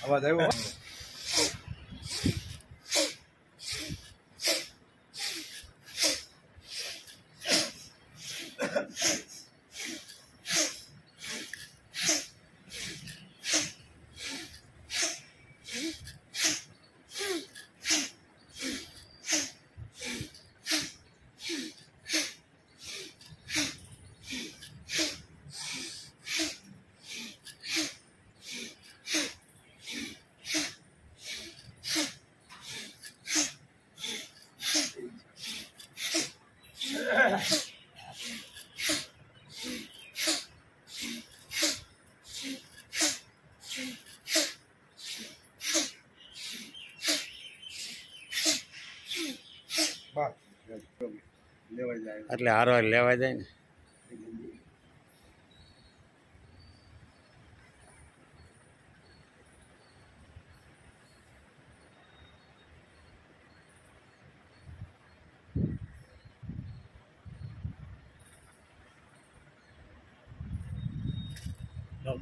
आवाज आयो એટલે હારો લેવા જાય ને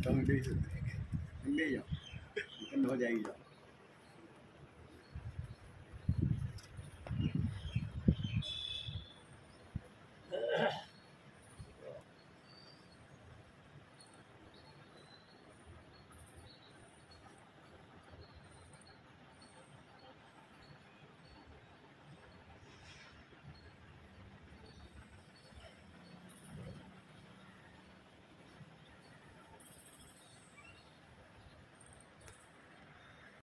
તમે બે જાઓ हो जाएगी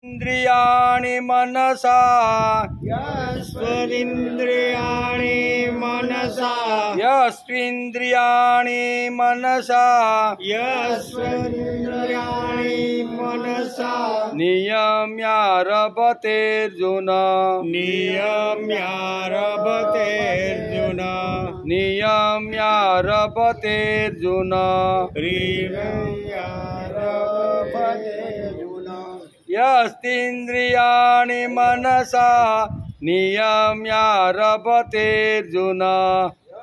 इंद्रियाणि मनसा यस्त्विन्द्रियाणि मनसा यस्त्विन्द्रियाणि मनसा यस्त्विन्द्रियाणि मनसा नियम्यारभतेऽर्जुन नियम्यारभतेऽर्जुन नियम्यारभतेऽर्जुन यस्तीन्द्रियाणि मनसा नियम्यारभतेऽर्जुन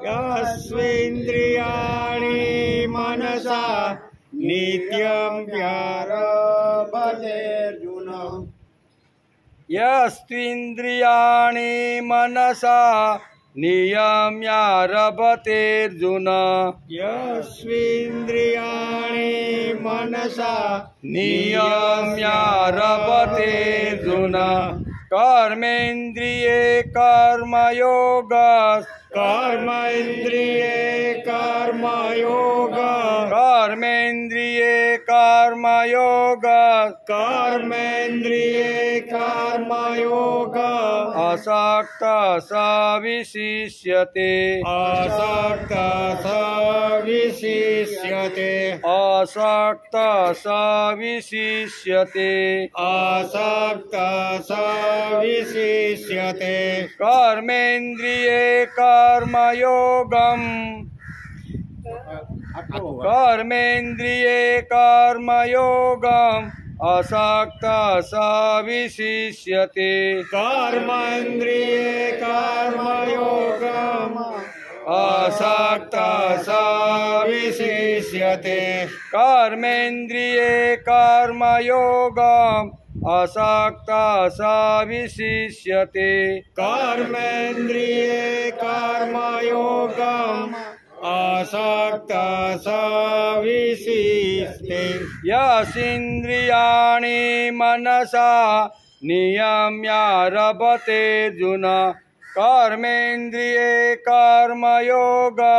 यस्त्विन्द्रियाणि मनसा नियम्यारभतेऽर्जुन यस्त्विन्द्रियाणि मनसा नियम्यारभतेऽर्जुन यस्त्विन्द्रियाणि मनसा नियम्यारभतेऽर्जुन कर्मेन्द्रिये कर्मयोगः कर्मेन्द्रिये कर्मयोगः कर्मेन्द्रिये कर्मयोगः कर्मेन्द्रिये कर्मयोगः असक्तः स विशिष्यते असक्तः स विशिष्यते असक्तः स विशिष्यते असक्तः स विशिष्यते कर्मेन्द्रिये कर्मयोगम् कर्मेन्द्रिये कर्मयोगम् असक्तः स विशिष्यते कर्मेन्द्रिये कर्मयोगम् असक्तः स विशिष्यते कर्मेन्द्रिये कर्मयोगम् असक्तः स विशिष्यते कर्मेन्द्रिये कर्मयोगम् असक्तः स विशिष्यते यस्त्विन्द्रियाणि मनसा नियम्यारभतेऽर्जुन कर्मेन्द्रिये कर्मयोगः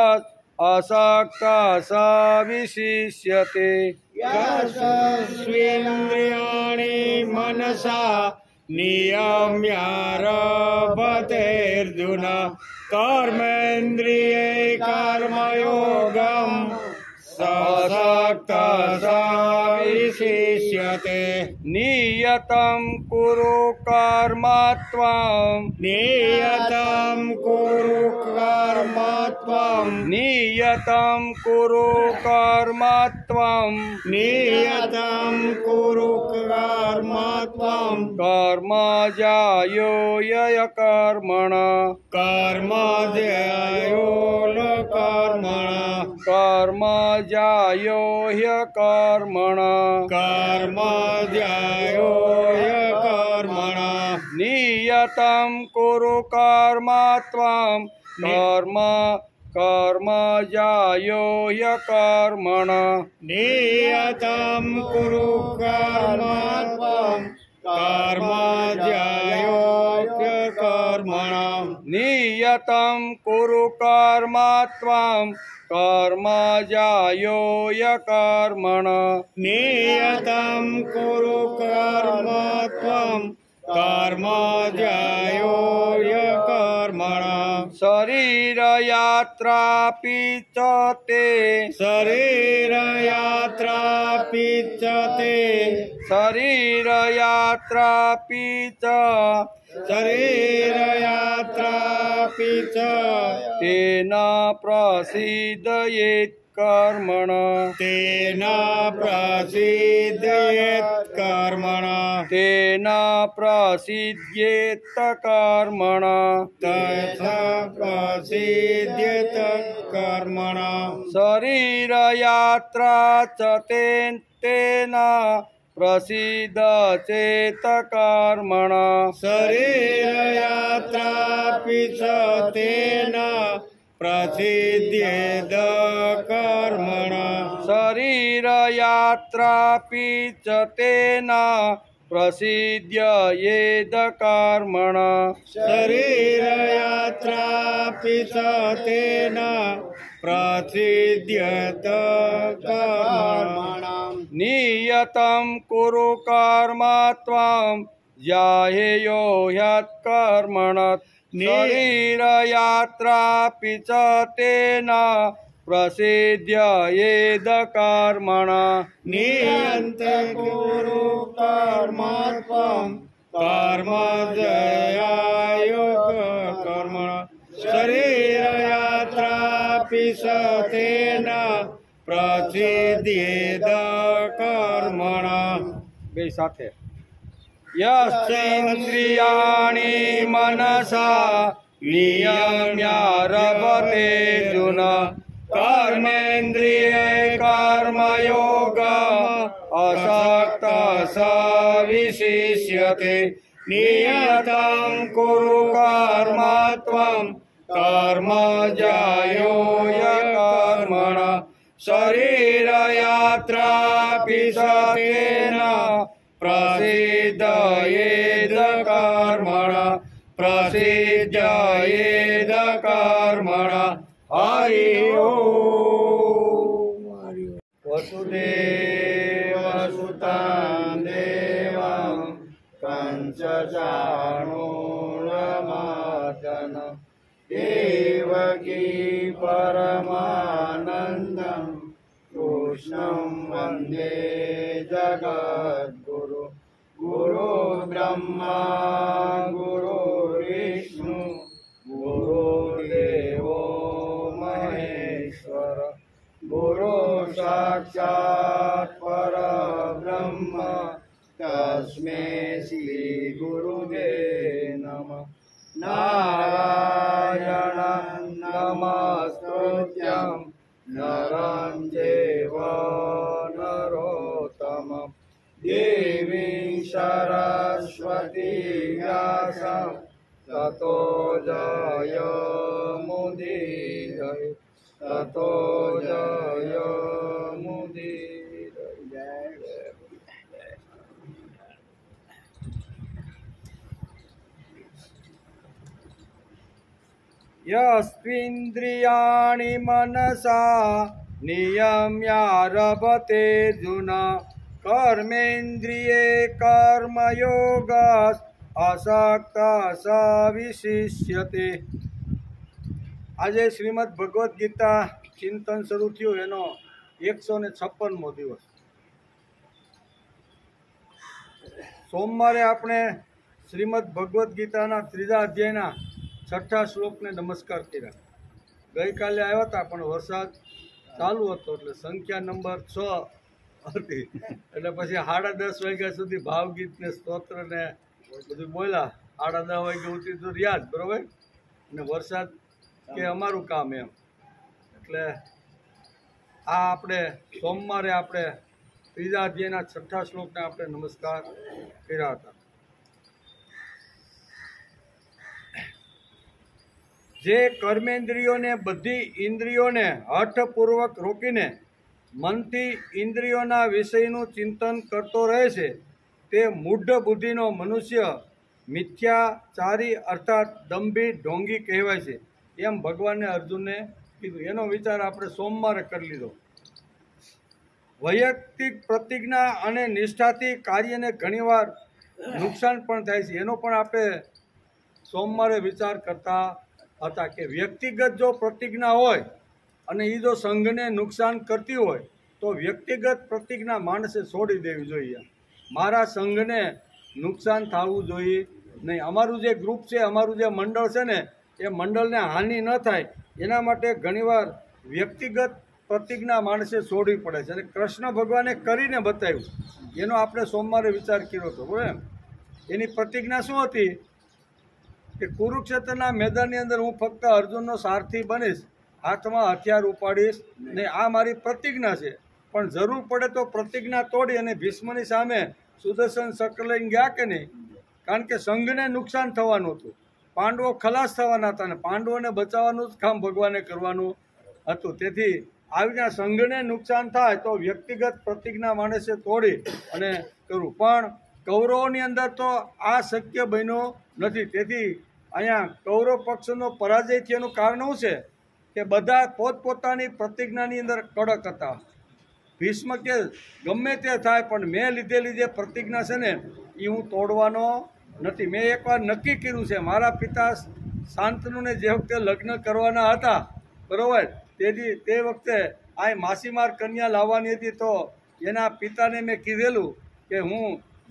असक्तः स विशिष्यते यशस्वेन्द्रियाणि मनसा नियम्यारभतेऽर्जुन कर्मेन्द्रिये कर्मयोगम् असक्तः स विशिष्यते नियतं कुरु कर्म त्वं नियतं कुरु कर्म त्वं नियतं कुरु कर्म त्वं नियतं कुरु कर्म त्वं कर्म जायो ययकर्मण कर्म ध्यायो कर्मण कर्म जायो ह्यकर्मण कर्म ध्यायो कर्मण नियतं कुरु कर्म त्वं कर्म कर्म जायो ह्यकर्मण नियतं कुरु कर्म त्वं कर्म ध्यायो कर्मण नियतं कुरु कर्म त्वं कर्म जायो ह्यकर्मण नियतं कुरु कर्म त्वं कर्म ध्यायो कर्मण शरीरयात्रापि च ते शरीरयात्रापि च ते शरीरयात्रापि च शरीरयात्रापि च तेन प्रसीदयेत् कर्मण तेन प्रसीदयेत् कर्मण तेन प्रसीद्येत् कर्मण तथा प्रसीद्येत् कर्मण शरीरयात्रा च तेन प्रसीद चेत कर्मण शरीरयात्रापि च तेन प्रसीद्येद कर्मण शरीरयात्रापि च तेन प्रसीद्येद कर्मण शरीरयात्रापि च तेन प्रसीद्येत कर्मण नियतं कुरु कर्म त्वं जाहेयो ह्यत्कर्मण शरीरयात्रापि च तेन प्रसीद्येद कर्मण नियतं कुरु कर्म त्वं कर्म जयायो कर्मण शरीरयात्रापि च तेन प्रसीद्येद कर्मण બે સાથે यस्येन्द्रियाणि मनसा नियम्यारभतेऽर्जुन कर्मेन्द्रिये कर्मयोगम् असक्तः स विशिष्यते नियतं कुरु कर्म त्वं कर्म जायो ह्यकर्मण शरीरयात्रापि च तेन प्रसीद्येद कर्मण प्रसीद्येद कर्मण हरि ओम वसुदेवसुतं देवं कंसचाणूरमर्दन देवकी परमानन्दं कृष्णं वन्दे जगद्गुरु गुरु ब्रह्मा गुरु विष्णु गुरुदेवो महेश्वर गुरु साक्षात् परब्रह्म तस्मै श्री गुरुवे नमः नारायणं नमस्कृत्यं नरं चैव नरोत्तमं देवीं सरस्वतीं व्यासं ततो जयमुदीरये ततो जयमुदीरये। યસ્ત્વિન્દ્રિયાણિ મનસા નિયમ્યારભતે જુન કર્મેન્દ્રિયે કર્મયોગાસ અસક્ત સ વિશિષ્યતે. આજે શ્રીમદ ભગવદ્ ગીતા ચિંતન શરૂ થયું એનો 156મો દિવસ. સોમવારે આપણે શ્રીમદ ભગવદ્ ગીતાના 3જા અધ્યાયના 6ઠા શ્લોકને નમસ્કાર કર્યા. ગઈકાલે આવ્યા હતા પણ વરસાદ ચાલુ હતો એટલે સંખ્યા નંબર 6 હતી એટલે પછી 10:30 વાગ્યા સુધી ભાવગીત ને સ્તોત્ર ને બધું બોલ્યા. 10:30 વાગ્યા ઉતરી તો યાદ બરોબર ને વરસાદ કે અમારું કામ એમ. એટલે આ આપણે સોમવારે આપણે 3જા અધ્યાયના 6ઠા શ્લોકને આપણે નમસ્કાર કર્યા હતા. જે કર્મેન્દ્રિયોને બધી ઇન્દ્રિયોને હઠપૂર્વક રોકીને મનથી ઇન્દ્રિયોના વિષયનું ચિંતન કરતો રહે છે તે મૂઢ બુદ્ધિનો મનુષ્ય મિથ્યાચારી અર્થાત દંભી ઢોંગી કહેવાય છે એમ ભગવાને અર્જુનને કીધું. એનો વિચાર આપણે સોમવારે કરી લીધો. વૈયક્તિક પ્રતિજ્ઞા અને નિષ્ઠાથી કાર્યને ઘણીવાર નુકસાન પણ થાય છે. એનો પણ આપણે સોમવારે વિચાર કરતા હતા કે વ્યક્તિગત જો પ્રતિજ્ઞા હોય અને એ જો સંઘને નુકસાન કરતી હોય તો વ્યક્તિગત પ્રતિજ્ઞા માણસે છોડી દેવી જોઈએ. મારા સંઘને નુકસાન થવું જોઈએ નહીં. અમારું જે ગ્રુપ છે, અમારું જે મંડળ છે ને એ મંડળને હાનિ ન થાય એના માટે ઘણીવાર વ્યક્તિગત પ્રતિજ્ઞા માણસે છોડવી પડે છે. અને કૃષ્ણ ભગવાને કરીને બતાવ્યું એનો આપણે સોમવારે વિચાર કર્યો હતો બરાબર. એની પ્રતિજ્ઞા શું હતી કે કુરુક્ષેત્રના મેદાનની અંદર હું ફક્ત અર્જુનનો સારથી બનીશ, હાથમાં હથિયાર ઉપાડીશ ને આ મારી પ્રતિજ્ઞા છે. પણ જરૂર પડે તો પ્રતિજ્ઞા તોડી અને ભીષ્મની સામે સુદર્શન ચક્ર લઈને ગયા કે નહીં? કારણ કે સંઘને નુકસાન થવાનું હતું, પાંડવો ખલાસ થવાના હતા અને પાંડવોને બચાવવાનું જ કામ ભગવાને કરવાનું હતું. તેથી આવીને સંઘને નુકસાન થાય તો વ્યક્તિગત પ્રતિજ્ઞા માણસે તોડી અને કરવું. પણ કૌરવોની અંદર તો આ શક્ય બન્યો નથી. તેથી અહીંયા કૌરવ પક્ષનો પરાજય થયાનું કારણ શું છે કે બધા પોતપોતાની પ્રતિજ્ઞાની અંદર કડક હતા. ભીષ્મ કે ગમે તે થાય પણ મેં લીધેલી જે પ્રતિજ્ઞા છે ને એ હું તોડવાનો નથી. મેં એકવાર નક્કી કર્યું છે મારા પિતા શાંતનુને જે વખતે લગ્ન કરવાના હતા બરાબર, તેથી તે વખતે આ માસીમાર કન્યા લાવવાની હતી તો એના પિતાને મેં કીધેલું કે હું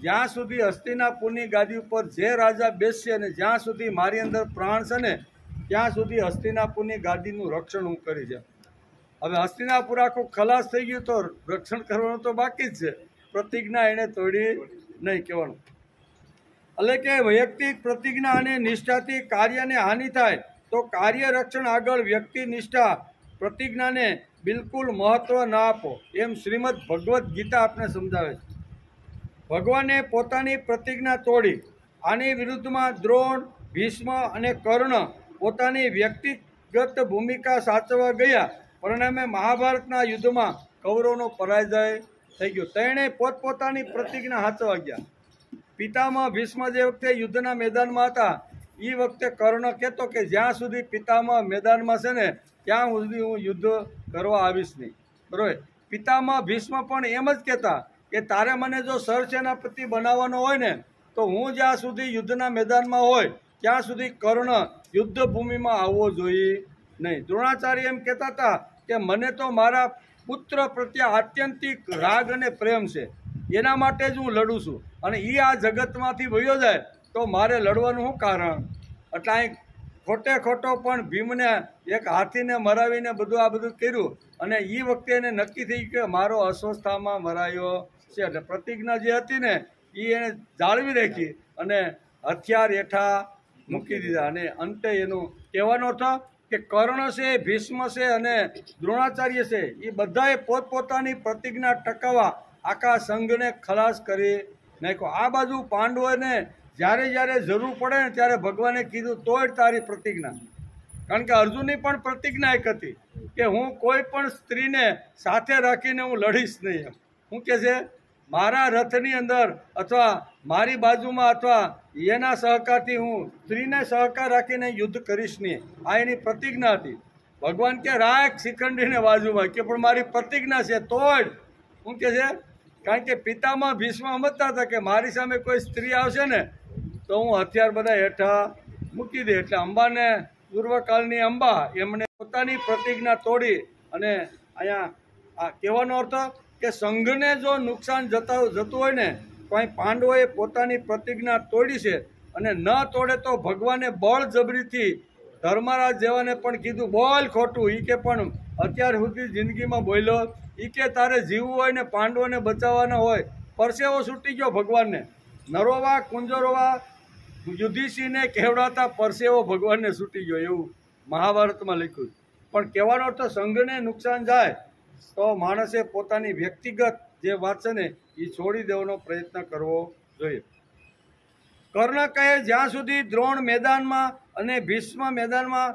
જ્યાં સુધી હસ્તિનાપુરની ગાદી ઉપર જે રાજા બેસશે અને જ્યાં સુધી મારી અંદર પ્રાણ છે ને ત્યાં સુધી હસ્તિનાપુરની ગાદીનું રક્ષણ હું કરી છે. હવે હસ્તિનાપુર આખું ખલાસ થઈ ગયું તો રક્ષણ કરવાનું તો બાકી જ છે. પ્રતિજ્ઞા એણે તોડી નહીં કહેવાનું. એટલે કે વૈયક્તિક પ્રતિજ્ઞા અને નિષ્ઠાથી કાર્યને હાનિ થાય તો કાર્ય રક્ષણ આગળ વ્યક્તિ નિષ્ઠા પ્રતિજ્ઞાને બિલકુલ મહત્વ ના આપો એમ શ્રીમદ ભગવદ્ ગીતા આપણે સમજાવે છે. ભગવાને પોતાની પ્રતિજ્ઞા તોડી. આની વિરુદ્ધમાં દ્રોણ, ભીષ્મ અને કર્ણ પોતાની વ્યક્તિગત ભૂમિકા સાચવવા ગયા. પરિણામે મહાભારતના યુદ્ધમાં કૌરવનો પરાજય થઈ ગયો. તેણે પોતપોતાની પ્રતિજ્ઞા સાચવવા ગયા. પિતામહ ભીષ્મ જે વખતે યુદ્ધના મેદાનમાં હતા એ વખતે કર્ણ કહેતો કે જ્યાં સુધી પિતામહ મેદાનમાં છે ને ત્યાં સુધી હું યુદ્ધ કરવા આવીશ નહીં બરાબર. પિતામહ ભીષ્મ પણ એમ જ કહેતા કે તારે મને જો સરસેનાપતિ બનાવવાનો હોય ને તો હું જ્યાં સુધી યુદ્ધના મેદાનમાં હોય ત્યાં સુધી કર્ણ યુદ્ધ ભૂમિમાં આવવો જોઈએ નહીં. દ્રોણાચાર્ય એમ કહેતા હતા કે મને તો મારા પુત્ર પ્રત્યે આત્યંતિક રાગ અને પ્રેમ છે, એના માટે જ હું લડું છું અને એ આ જગતમાંથી વયો જાય તો મારે લડવાનું શું કારણ? એટલે અહીં ખોટે ખોટો પણ ભીમને એક હાથીને મરાવીને આ બધું કર્યું અને એ વખતે એને નક્કી થઈ ગયું કે મારો અસ્વસ્થામાં મરાયો છે. એટલે પ્રતિજ્ઞા જે હતી ને એ એને જાળવી રાખી અને હથિયાર હેઠા મૂકી દીધા. અને અંતે એનું કહેવાનો હતો કે કર્ણ છે, ભીષ્મ છે અને દ્રોણાચાર્ય છે એ બધાએ પોતપોતાની પ્રતિજ્ઞા ટકાવવા આખા સંઘને ખલાસ કરી નાખ્યો. આ બાજુ પાંડવોને જ્યારે જ્યારે જરૂર પડે ને ત્યારે ભગવાને કીધું તોય તારી પ્રતિજ્ઞા. કારણ કે અર્જુનની પણ પ્રતિજ્ઞા એક હતી કે હું કોઈ પણ સ્ત્રીને સાથે રાખીને હું લડીશ નહીં. એમ શું કહે છે? મારા રથની અંદર અથવા મારી બાજુમાં અથવા એના સહકારથી હું સ્ત્રીને સહકાર રાખીને યુદ્ધ કરીશ નહીં, આ એની પ્રતિજ્ઞા હતી. ભગવાન કે રાખ શિખંડીને બાજુમાં, કે પણ મારી પ્રતિજ્ઞા છે તોડ. શું કે છે? કારણ કે પિતામાં ભીષ્મ સમજતા હતા કે મારી સામે કોઈ સ્ત્રી આવશે ને તો હું હથિયાર બધા હેઠા મૂકી દે. એટલે અંબાને પૂર્વકાળની અંબા એમણે પોતાની પ્રતિજ્ઞા તોડી. અને અહીંયા આ કહેવાનો અર્થ કે સંઘને જો નુકસાન જતું હોય ને તો અહીં પાંડવોએ પોતાની પ્રતિજ્ઞા તોડી છે. અને ન તોડે તો ભગવાને બળજબરીથી ધર્મરાજ જેવાને પણ કીધું બોલ ખોટું. એ કે પણ અત્યાર સુધી જિંદગીમાં બોલ્યો એ કે તારે જીવવું હોય ને પાંડવોને બચાવવાના હોય, પરસેવો છૂટી ગયો ભગવાનને. નરોવા કુંજરોવા યુધિષ્ઠિરને કહેવડાતા પરસેવો ભગવાનને છૂટી ગયો, એવું મહાભારતમાં લખ્યું. પણ કહેવાનો અર્થ સંઘને નુકસાન જાય તો માણસે પોતાની વ્યક્તિગત જે વાત છે ને એ છોડી દેવાનો પ્રયત્ન કરવો જોઈએ. કર્ણ કહે જ્યાં સુધી દ્રોણ મેદાનમાં અને ભીષ્મ મેદાનમાં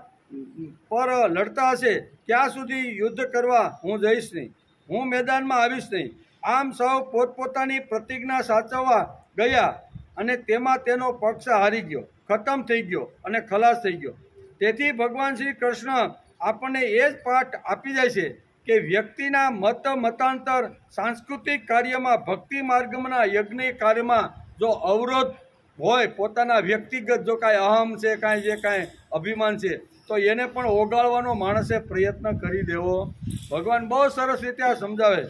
પર લડતા હશે ત્યાં સુધી યુદ્ધ કરવા હું જઈશ નહીં, હું મેદાનમાં આવીશ નહીં. આમ સૌ પોતપોતાની પ્રતિજ્ઞા સાચવવા ગયા અને તેમાં તેનો પક્ષ હારી ગયો, ખતમ થઈ ગયો અને ખલાસ થઈ ગયો. તેથી ભગવાન શ્રી કૃષ્ણ આપણને એ જ પાઠ આપી જાય છે કે વ્યક્તિના મતાંતર સાંસ્કૃતિક કાર્યમાં, ભક્તિ માર્ગના યજ્ઞ કાર્યમાં જો અવરોધ હોય, પોતાના વ્યક્તિગત જો કાંઈ અહમ છે, કાંઈ જે કાંઈ અભિમાન છે તો એને પણ ઓગાળવાનો માણસે પ્રયત્ન કરી દેવો. ભગવાન બહુ સરસ રીતે આ સમજાવે.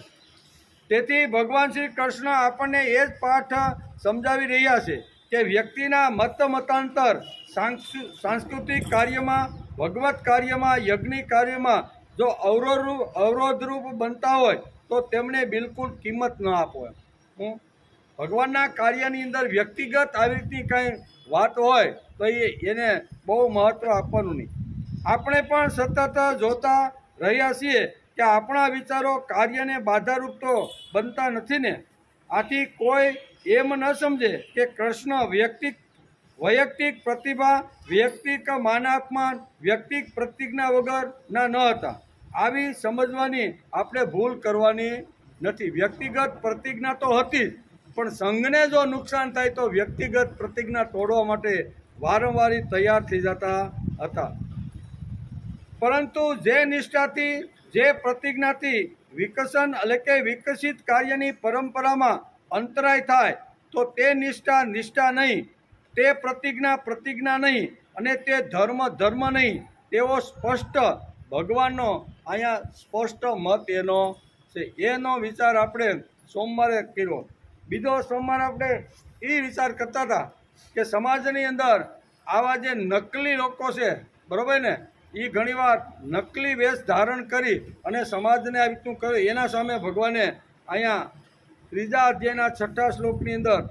તેથી ભગવાન શ્રી કૃષ્ણ આપણને એ જ પાઠ સમજાવી રહ્યા છે કે વ્યક્તિના મતાંતર સાંસ્કૃતિક કાર્યમાં, ભગવત કાર્યમાં, યજ્ઞ કાર્યમાં જો અવરોધરૂપ બનતા હોય તો તેમને બિલકુલ કિંમત ન આપો. ભગવાનના કાર્યની અંદર વ્યક્તિગત આવી રીતની કંઈ વાત હોય તો એને બહુ મહત્ત્વ આપવાનું નહીં. આપણે પણ સતત જોતા રહ્યા છીએ કે આપણા વિચારો કાર્યને બાધારૂપ તો બનતા નથી ને. આથી કોઈ એમ ન સમજે કે કૃષ્ણ વૈયક્તિક પ્રતિભા, વ્યક્તિક માનાપમાન, વ્યક્તિક પ્રતિજ્ઞા વગરના ન હતા. આવી સમજવાની આપણે ભૂલ કરવાની નથી. વ્યક્તિગત પ્રતિજ્ઞા તો હતી પણ સંઘને જો નુકસાન થાય તો વ્યક્તિગત પ્રતિજ્ઞા તોડવા માટે વારંવાર તૈયાર થઈ જતા હતા. પરંતુ જે નિષ્ઠાથી, જે પ્રતિજ્ઞાથી વિકસિત કાર્યની પરંપરામાં અંતરાય થાય તો તે નિષ્ઠા નહીં, તે પ્રતિજ્ઞા નહીં અને તે ધર્મ નહીં, તેવો સ્પષ્ટ ભગવાનનો અહીંયા સ્પષ્ટ મત એનો છે. એનો વિચાર આપણે સોમવારે કર્યો. બીજો સોમવાર આપણે એ વિચાર કરતા હતા કે સમાજની અંદર આવા જે નકલી લોકો છે, બરાબર ને, એ ઘણીવાર નકલી વેશ ધારણ કરી અને સમાજને આ રીતનું કર્યું. એના સામે ભગવાને અહીંયા 3 અધ્યાયના 6 શ્લોકની અંદર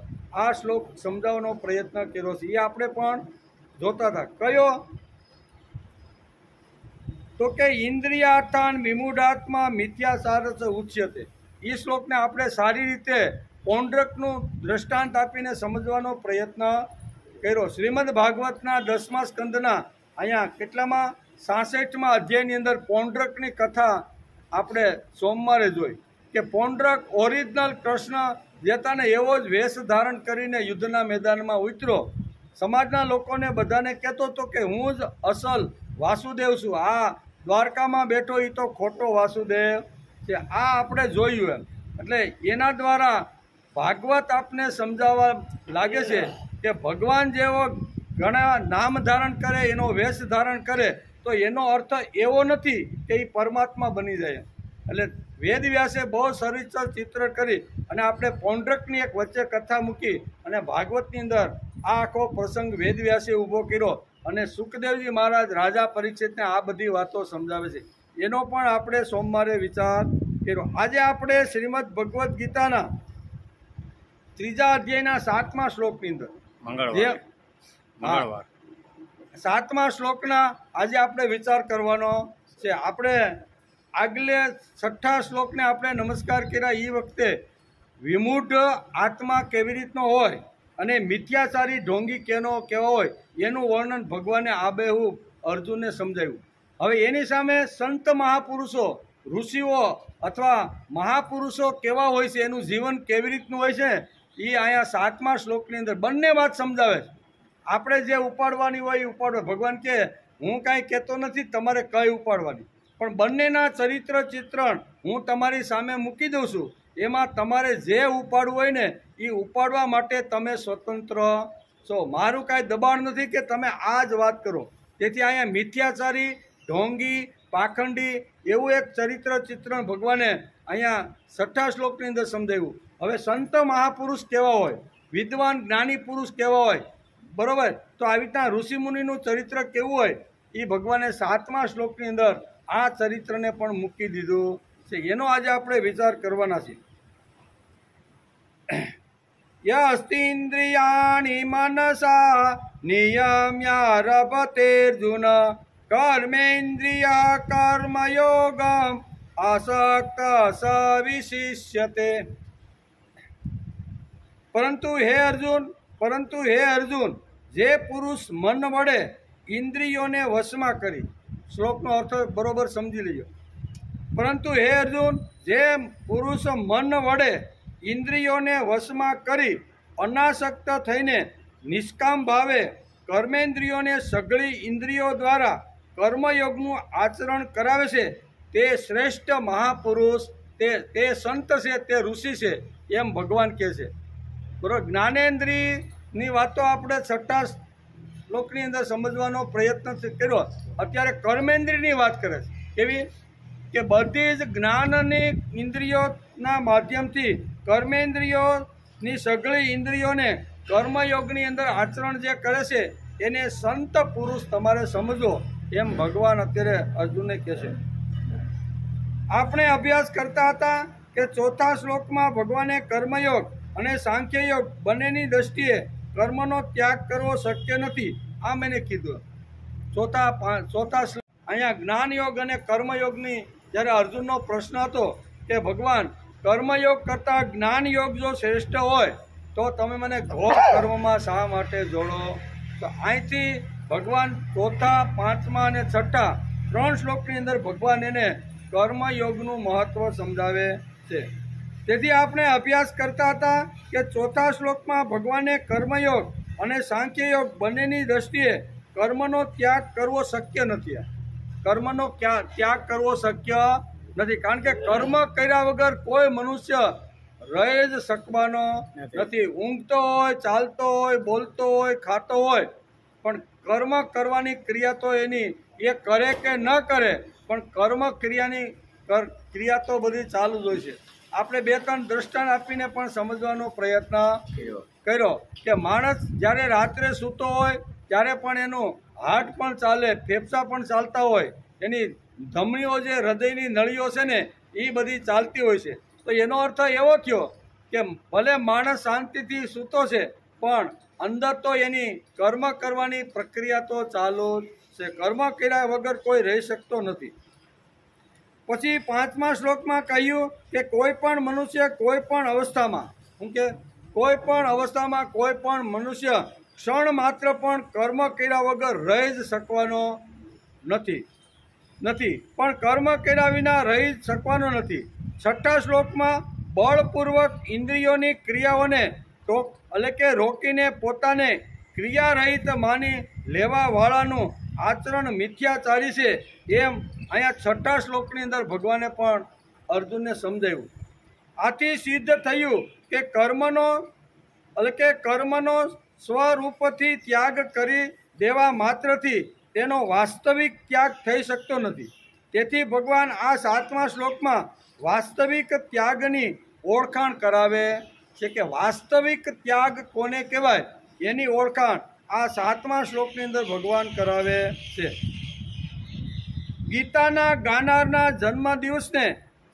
આ શ્લોક સમજાવવાનો પ્રયત્ન કર્યો છે. એ આપણે પણ જોતા હતા. કયો? તો કે ઇન્દ્રિયાર્થાન વિમૂઢાત્મા મિથ્યાસારસ ઉચ્યતે. એ શ્લોકને આપણે સારી રીતે પૌંડ્રકનું દ્રષ્ટાંત આપીને સમજવાનો પ્રયત્ન કર્યો. શ્રીમદ ભાગવતના 10મા સ્કંદના અહીંયા કેટલામાં 66મા અધ્યાયની અંદર પૌંડ્રકની કથા આપણે સોમવારે જોઈ કે પૌંડ્રક ઓરિજિનલ કૃષ્ણ જેતાને એવો જ વેશ ધારણ કરીને યુદ્ધના મેદાનમાં ઉતર્યો. સમાજના લોકોને બધાને કહેતો હતો કે હું જ અસલ વાસુદેવ છું, આ દ્વારકામાં બેઠો એ તો ખોટો વાસુદેવ છે. આ આપણે જોયું એમ. એટલે એના દ્વારા ભાગવત આપને સમજાવવા લાગે છે કે ભગવાન જેવો ઘણા નામ ધારણ કરે, એનો વેશ ધારણ કરે તો એનો અર્થ એવો નથી કે એ પરમાત્મા બની જાય. એટલે વેદવ્યાસે બહુ સરસ ચિત્ર કરી અને આપણે પૌંડ્રકની એક વચ્ચે કથા મૂકી અને ભાગવતની અંદર આ આખો પ્રસંગ વેદવ્યાસે ઊભો કર્યો અને સુખદેવજી મહારાજ રાજા પરીક્ષિતને આ બધી વાતો સમજાવે છે. એનો પણ આપણે સોમવારે વિચાર કર્યો. આજે આપણે શ્રીમદ ભગવદ્ ગીતાના 3 અધ્યાયના 7મા શ્લોકની અંદર 7મા શ્લોકના આજે આપણે વિચાર કરવાનો છે. આપણે આગલે 6 શ્લોકને આપણે નમસ્કાર કર્યા એ વખતે વિમૂઢ આત્મા કેવી રીતનો હોય અને મિથ્યાચારી ઢોંગી કેવો હોય એનું વર્ણન ભગવાને આબેહૂબ અર્જુનને સમજાવ્યું. હવે એની સામે સંત મહાપુરુષો ઋષિઓ અથવા મહાપુરુષો કેવા હોય છે, એનું જીવન કેવી રીતનું હોય છે, એ અહીંયા 7મા શ્લોકની અંદર બંને વાત સમજાવે છે. આપણે જે ઉપાડવાની હોય એ ઉપાડો. ભગવાન કહે હું કાંઈ કહેતો નથી તમારે કઈ ઉપાડવાની, પણ બંનેના ચરિત્ર ચિત્રણ હું તમારી સામે મૂકી દઉં છું. એમાં તમારે જે ઉપાડવું હોય ને એ ઉપાડવા માટે તમે સ્વતંત્ર છો. મારું કાંઈ દબાણ નથી કે તમે આ જ વાત કરો. તેથી અહીંયા મિથ્યાચારી, ઢોંગી, પાખંડી એવું એક ચરિત્ર ચિત્રણ ભગવાને અહીંયા 6ઠા શ્લોકની અંદર સમજાવ્યું. હવે સંત મહાપુરુષ કેવા હોય, વિદ્વાન જ્ઞાની પુરુષ કેવા હોય, બરોબર, તો આવી રીતના ઋષિમુનિનું ચરિત્ર કેવું હોય એ ભગવાને 7મા શ્લોકની અંદર આ ચરિત્રને પણ મૂકી દીધું છે. એનો આજે આપણે વિચાર કરવાના છે. યસ્તિન્દ્રિયાણિ મનસા નિયમ્યારભતેર્જુન કર્મેન્દ્રિયા કર્મયોગમ આસક્ત સ વિશિષ્યતે. પરંતુ હે અર્જુન, જે પુરુષ મન વડે ઇન્દ્રિયોને વશમાં કરી, શ્લોકનો અર્થ બરોબર સમજી લેજો. પરંતુ હે અર્જુન, જે પુરુષ મન વડે ઇન્દ્રિયોને વશમાં કરી અનાસક્ત થઈને નિષ્કામ ભાવે કર્મેન્દ્રિયોને સઘળી ઇન્દ્રિયો દ્વારા કર્મયોગનું આચરણ કરાવે છે, તે શ્રેષ્ઠ મહાપુરુષ, તે સંત છે, તે ઋષિ છે, એમ ભગવાન કહે છે. બરાબર. જ્ઞાનેન્દ્રિયની વાતો આપણે 6ઠા શ્લોકની અંદર સમજવાનો પ્રયત્ન કર્યો. અત્યારે કર્મેન્દ્રિયની વાત કરે છે. કેવી કે બધી જ જ્ઞાનની ઇન્દ્રિયોના માધ્યમથી કર્મેન્દ્રિયોની સઘળી ઇન્દ્રિયોને કર્મયોગની અંદર આચરણ જે કરે છે એને સંત પુરુષ તમારે સમજો, એમ ભગવાન અત્યારે અર્જુનને કહે છે. આપણે અભ્યાસ કરતા હતા કે 4થા શ્લોકમાં ભગવાને કર્મયોગ અને સાંખ્યયોગ બંનેની દ્રષ્ટિએ કર્મનો ત્યાગ કરવો શક્ય નથી આમ એને કીધું. ચોથા અહીંયા જ્ઞાનયોગ અને કર્મયોગની જ્યારે અર્જુનનો પ્રશ્ન હતો કે ભગવાન કર્મયોગ કરતાં જ્ઞાનયોગ જો શ્રેષ્ઠ હોય તો તમે મને ઘોર કર્મમાં શા માટે જોડો? તો અહીંથી ભગવાન 4થા, 5મા અને 6ઠા 3 શ્લોકની અંદર ભગવાન એને કર્મયોગનું મહત્વ સમજાવે છે. તેથી આપણે અભ્યાસ કરતા હતા કે 4થા શ્લોકમાં ભગવાને કર્મયોગ અને સાંખ્યયોગ બંનેની દ્રષ્ટિએ કર્મનો ત્યાગ કરવો શક્ય નથી. કર્મનો ત્યાગ કરવો શક્ય નથી, કારણ કે કર્મ કર્યા વગર કોઈ મનુષ્ય રહી જ શકવાનો નથી. ઊંઘતો હોય, ચાલતો હોય, બોલતો હોય, ખાતો હોય, પણ કર્મ કરવાની ક્રિયા તો એની એ કરે કે ન કરે, પણ કર્મ ક્રિયા તો બધી ચાલુ જ હોય છે. આપણે 2-3 દ્રષ્ટાંત આપીને પણ સમજવાનો પ્રયત્ન કર્યો કે માણસ જ્યારે રાત્રે સૂતો હોય ત્યારે પણ એનું હાર્ટ પણ ચાલે, ફેફસા પણ ચાલતા હોય, એની ધમનીઓ જે હૃદયની નળીઓ છે ને એ બધી ચાલતી હોય છે. તો એનો અર્થ એવો થયો કે ભલે માણસ શાંતિથી સૂતો છે પણ અંદર તો એની કર્મ કરવાની પ્રક્રિયા તો ચાલુ છે. કર્મ કર્યા વગર કોઈ રહી શકતો નથી. પછી 5મા શ્લોકમાં કહ્યું કે કોઈ પણ મનુષ્ય કોઈ પણ અવસ્થામાં, કોઈ પણ અવસ્થામાં કોઈ પણ મનુષ્ય ક્ષણ માત્ર પણ કર્મ કર્યા વગર રહી જ શકવાનો નથી, પણ કર્મ કર્યા વિના રહી શકવાનો નથી. 6ઠ્ઠા શ્લોકમાં બળપૂર્વક ઇન્દ્રિયોની ક્રિયાઓને એટલે કે રોકીને પોતાને ક્રિયારહિત માની લેવાવાળાનું આચરણ મિથ્યાચારી છે, એમ અહીંયા 6ઠ્ઠા શ્લોકની અંદર ભગવાને પણ અર્જુનને સમજાવ્યું. આથી સિદ્ધ થયું કે કર્મનો સ્વરૂપથી ત્યાગ કરી દેવા માત્રથી તેનો વાસ્તવિક ત્યાગ થઈ શકતો નથી. તેથી ભગવાન આ 7મા શ્લોકમાં વાસ્તવિક ત્યાગની ઓળખાણ કરાવે છે કે વાસ્તવિક ત્યાગ કોને કહેવાય એની ઓળખાણ આ 7મા શ્લોકની અંદર ભગવાન કરાવે છે. ગીતાના ગાનારના જન્મદિવસને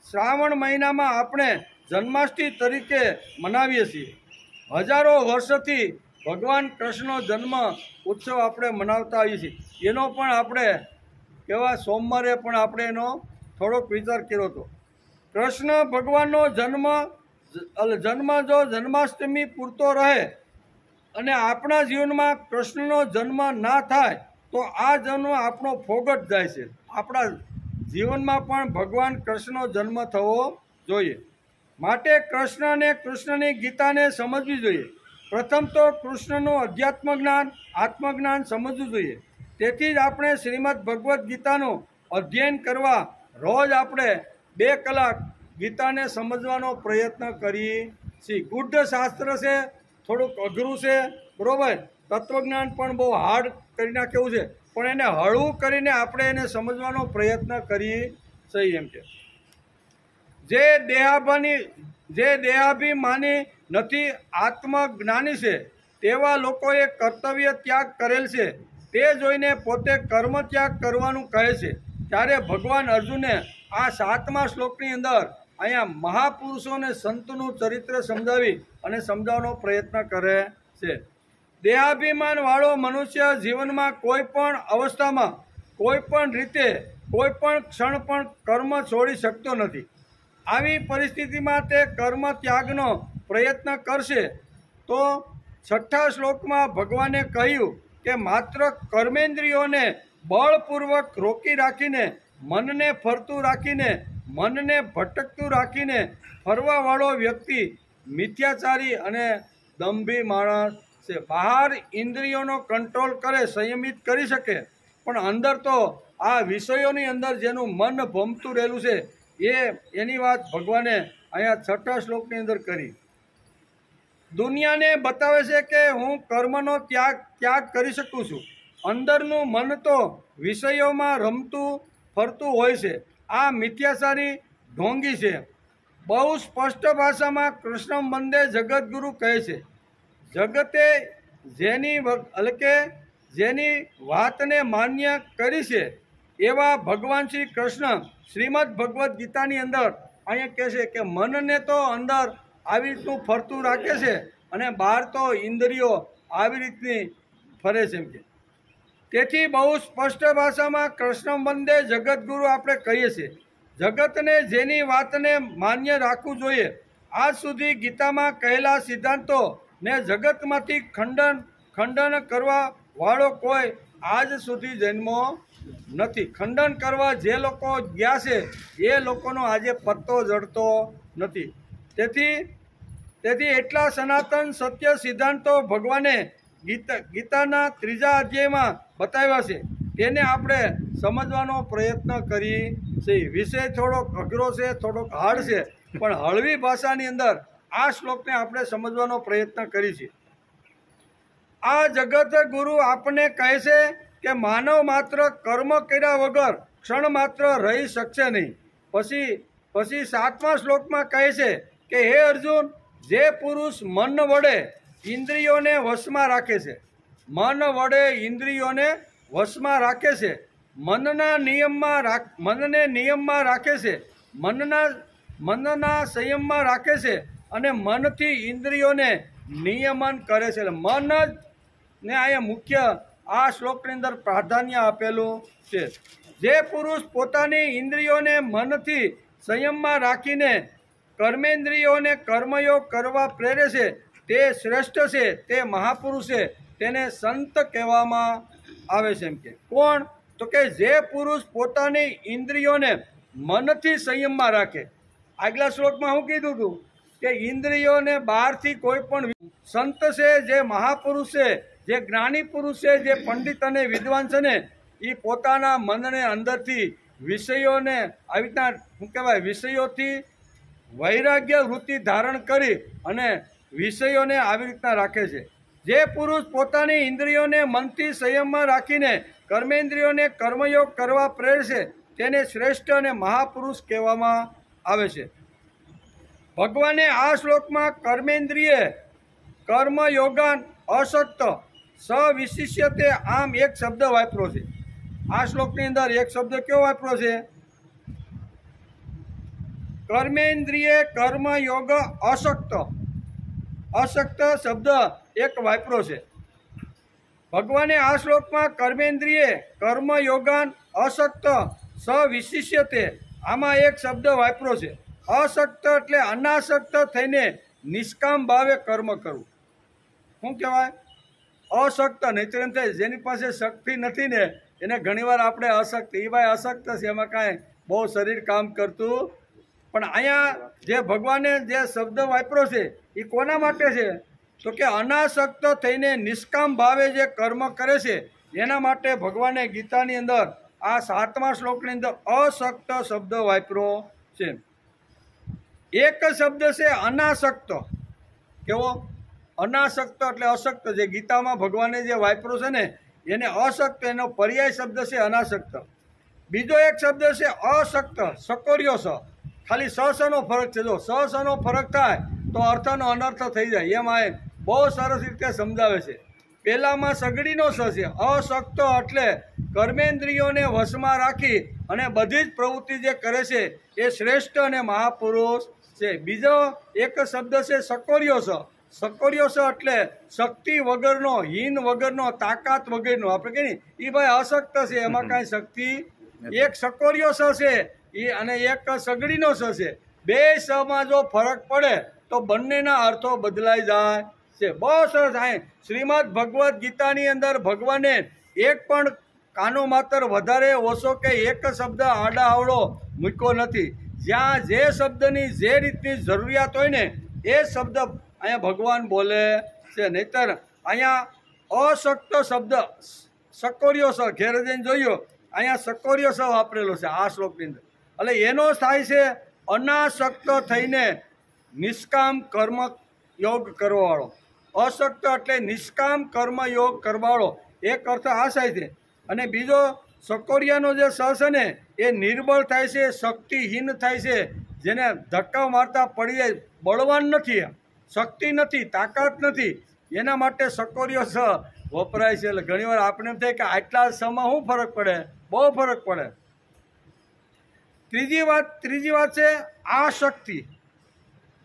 શ્રાવણ મહિનામાં આપણે જન્માષ્ટમી તરીકે મનાવીએ છીએ. હજારો વર્ષોથી ભગવાન કૃષ્ણનો જન્મ ઉત્સવ આપણે મનાવતા આવીએ છીએ. એનો પણ આપણે કેવા સોમવારે પણ આપણે એનો થોડોક વિચાર કર્યો હતો. કૃષ્ણ ભગવાનનો જન્મ જો જન્માષ્ટમી પૂરતો રહે અને આપણા જીવનમાં કૃષ્ણનો જન્મ ના થાય તો આ જન્મ આપણો ફોગટ જાય છે, આપણા જીવનમાં પણ ભગવાન કૃષ્ણનો જન્મ થવો જોઈએ. માટે કૃષ્ણ અને કૃષ્ણની ગીતાને સમજવી જોઈએ. પ્રથમ તો કૃષ્ણનું અધ્યાત્મ જ્ઞાન, આત્મજ્ઞાન સમજવું જોઈએ. તેથી જ આપણે શ્રીમદ ભગવદ્ ગીતાનું અધ્યયન કરવા રોજ આપણે 2 કલાક ગીતાને સમજવાનો પ્રયત્ન કરીએ છીએ. ગુઢ શાસ્ત્ર છે, થોડુંક અઘરું છે, બરાબર. તત્વજ્ઞાન પણ બહુ હાર્ડ કરી નાખેવું છે, પણ એને હળવું કરીને આપણે એને સમજવાનો પ્રયત્ન કરીએ છીએ. એમ કે જે દેહાભિમાની નથી, આત્મજ્ઞાની છે, તેવા લોકોએ કર્તવ્ય ત્યાગ કરેલ છે. તે જોઈને પોતે કર્મ ત્યાગ કરવાનું કહે છે. ત્યારે ભગવાન અર્જુને આ 7મા શ્લોકની અંદર અહીંયા મહાપુરુષો અને સંતનું ચરિત્ર સમજાવી અને સમજાવવાનો પ્રયત્ન કરે છે. દેહાભિમાનવાળો મનુષ્ય જીવનમાં કોઈ પણ અવસ્થામાં, કોઈ પણ રીતે, કોઈ પણ ક્ષણ પણ કર્મ છોડી શકતો નથી. આવી પરિસ્થિતિમાં તે કર્મ ત્યાગનો પ્રયત્ન કરશે. તો 6થા શ્લોકમાં ભગવાને કહ્યું કે માત્ર કર્મેન્દ્રિયોને બળપૂર્વક રોકી રાખીને, મનને ફરતું રાખીને, મનને ભટકતું રાખીને ફરવાવાળો વ્યક્તિ મિથ્યાચારી અને દંભી માણસ છે. બહાર ઇન્દ્રિયોનો કંટ્રોલ કરે, સંયમિત કરી શકે, પણ અંદર તો આ વિષયોની અંદર જેનું મન ભમતું રહેલું છે એની વાત ભગવાને અહીંયા 6થા શ્લોકની અંદર કરી. દુનિયાને બતાવે છે કે હું કર્મનો ત્યાગ કરી શકું છું. અંદરનું મન તો વિષયોમાં રમતું ફરતું હોય છે. આ મિથ્યાચારી ઢોંગી છે. બહુ સ્પષ્ટ ભાષામાં કૃષ્ણ વંદે જગતગુરુ કહે છે. જગતે જેની વાતને માન્ય કરી છે એવા ભગવાન શ્રી કૃષ્ણ શ્રીમદ ભગવદ્ ગીતાની અંદર અહીંયા કહે છે કે મનને તો અંદર આવી રીતનું ફરતું રાખે છે અને બહાર તો ઇન્દ્રિયો આવી રીતની ફરે છે. એમ કે તેથી બહુ સ્પષ્ટ ભાષામાં કૃષ્ણ વંદે જગતગુરુ આપણે કહીએ છીએ. જગતને જેની વાતને માન્ય રાખવું જોઈએ. આજ સુધી ગીતામાં કહેલા સિદ્ધાંતો ને જગતમાંથી ખંડન કરવા વાળો કોઈ આજ સુધી જન્મો નથી. ખંડન કરવા જે લોકો ગયા છે એ લોકોનો આજે પત્તો જડતો નથી. તેથી એટલા સનાતન સત્ય સિદ્ધાંતો ભગવાને ગીતાના 3જા અધ્યાયમાં બતાવ્યા છે. તેને આપણે સમજવાનો પ્રયત્ન કરીએ છીએ. વિષય થોડોક અઘરો છે, થોડોક હાર્ડ છે, પણ હળવી ભાષાની અંદર આ શ્લોકને આપણે સમજવાનો પ્રયત્ન કરીએ છીએ. આ જગત ગુરુ આપણને કહે છે કે માનવ માત્ર કર્મ કર્યા વગર ક્ષણ માત્ર રહી શકશે નહીં. પછી 7મા શ્લોકમાં કહે છે કે હે અર્જુન, જે પુરુષ મન વડે ઇન્દ્રિયોને વશમાં રાખે છે, મન વડે ઇન્દ્રિયોને વશમાં રાખે છે, મનને નિયમમાં રાખે છે, મનના સંયમમાં રાખે છે અને મનથી ઇન્દ્રિયોને નિયમન કરે છે. મન ને અહીંયા મુખ્ય આ શ્લોકની અંદર પ્રાધાન્ય આપેલું છે. જે પુરુષ પોતાની ઇન્દ્રિયોને મનથી સંયમમાં રાખીને કર્મેન્દ્રિયોને કર્મયોગ કરવા પ્રેરે છે તે શ્રેષ્ઠ છે, તે મહાપુરુષ છે, તેને સંત કહેવામાં આવે છે. એમ કે કોણ? તો કે જે પુરુષ પોતાની ઇન્દ્રિયોને મનથી સંયમમાં રાખે. આગલા શ્લોકમાં હું કીધું હતું કે ઇન્દ્રિયોને બહારથી કોઈ પણ સંત છે, જે મહાપુરુષ છે, જે જ્ઞાની પુરુષ છે, જે પંડિત અને વિદ્વાન છે ને, એ પોતાના મનને અંદરથી વિષયોને આવી રીતના શું કહેવાય, વિષયોથી વૈરાગ્ય વૃત્તિ ધારણ કરી અને વિષયોને આવી રીતના રાખે છે. જે પુરુષ પોતાની ઇન્દ્રિયોને મનથી સંયમમાં રાખીને કર્મેન્દ્રિયોને કર્મયોગ કરવા પ્રેરે છે તેને શ્રેષ્ઠ અને મહાપુરુષ કહેવામાં આવે છે. ભગવાને આ શ્લોકમાં કર્મેન્દ્રિય કર્મયોગાન અશક્ત સવિશિષ્યતે આમ એક શબ્દ વાપર્યો છે. આ શ્લોકની અંદર એક શબ્દ કેવો વાપર્યો છે? કર્મેન્દ્રિય કર્મયોગ અશક્ત. અશક્ત શબ્દ એક વાપર્યો છે. ભગવાને આ શ્લોકમાં કર્મેન્દ્રિય કર્મયોગાન અશક્ત સવિશિષ્યતે આમાં એક શબ્દ વાપર્યો છે. અશક્ત એટલે અનાસક્ત થઈને નિષ્કામ ભાવે કર્મ કરવું. શું કહેવાય? અશક્ત. નહીંતર એમ થાય જેની પાસે શક્તિ નથી ને એને ઘણીવાર આપણે અશક્ત, એ ભાઈ અશક્ત છે, એમાં કાંઈ બહુ શરીર કામ કરતું પણ અહીંયા જે ભગવાને જે શબ્દ વાપર્યો છે એ કોના માટે છે તો કે અનાસક્ત થઈને નિષ્કામ ભાવે જે કર્મ કરે છે એના માટે ભગવાને ગીતાની અંદર આ 7મા શ્લોકની અંદર અસક્ત શબ્દ વાપર્યો છે. એક શબ્દ છે અનાસક્ત. કેવો? અનાસક્ત એટલે અશક્ત. જે ગીતામાં ભગવાને જે વાપર્યો છે ને એને અશક્ત, એનો પર્યાય શબ્દ છે અનાસક્ત. બીજો એક શબ્દ છે અશક્ત, સકોર્યો સ. ખાલી સનો ફરક છે. જો સનો ફરક થાય તો અર્થનો અનર્થ થઈ જાય. એમાં બહુ સરસ રીતે સમજાવે છે. પહેલામાં સગડીનો સ છે. અશક્ત એટલે કર્મેન્દ્રિયોને વશમાં રાખી અને બધી જ પ્રવૃત્તિ જે કરે છે એ શ્રેષ્ઠ અને મહાપુરુષ છે. બીજો એક શબ્દ છે સકોર્યો સ. સકોર્યો સ એટલે શક્તિ વગરનો, હીન વગરનો, તાકાત વગરનો. આપણે કહીએ એ ભાઈ અશક્ત છે, એમાં કાંઈ શક્તિ. એક સકોર્યો સ છે એ અને એક સગડીનો સ છે. બે સમાં જો ફરક પડે તો બંનેના અર્થો બદલાઈ જાય છે. બહુ સરસ. શ્રીમદ ભગવદ્ ગીતાની અંદર ભગવાને એક પણ કાનો માત્ર વધારે ઓછો કે એક શબ્દ આડા આવડો મૂક્યો નથી. જ્યાં જે શબ્દની જે રીતની જરૂરિયાત હોય ને એ શબ્દ અહીંયા ભગવાન બોલે છે. નહીતર અહીંયા અશક્ત શબ્દ સકોર્યો સ ઘેર જઈને જોયો, અહીંયા સકોર્યો સ વાપરેલો છે આ શ્લોકની અંદર. એટલે એનો થાય છે અનાસક્ત થઈને નિષ્કામ કર્મ યોગ કરવાવાળો. અશક્ત એટલે નિષ્કામ કર્મ યોગ કરવાવાળો. એક અર્થ આ થાય છે. અને બીજો સકોરિયાનો જે સ છે ને એ નિર્બળ થાય છે, શક્તિહીન થાય છે. જેને ધક્કા મારતા પડી જાય, બળવાન નથી, શક્તિ નથી, તાકાત નથી, એના માટે સકોરિયો સ વપરાય છે. એટલે ઘણીવાર આપણે એમ થાય કે આટલા સમમાં શું ફરક પડે? બહુ ફરક પડે. ત્રીજી વાત છે આશક્તિ.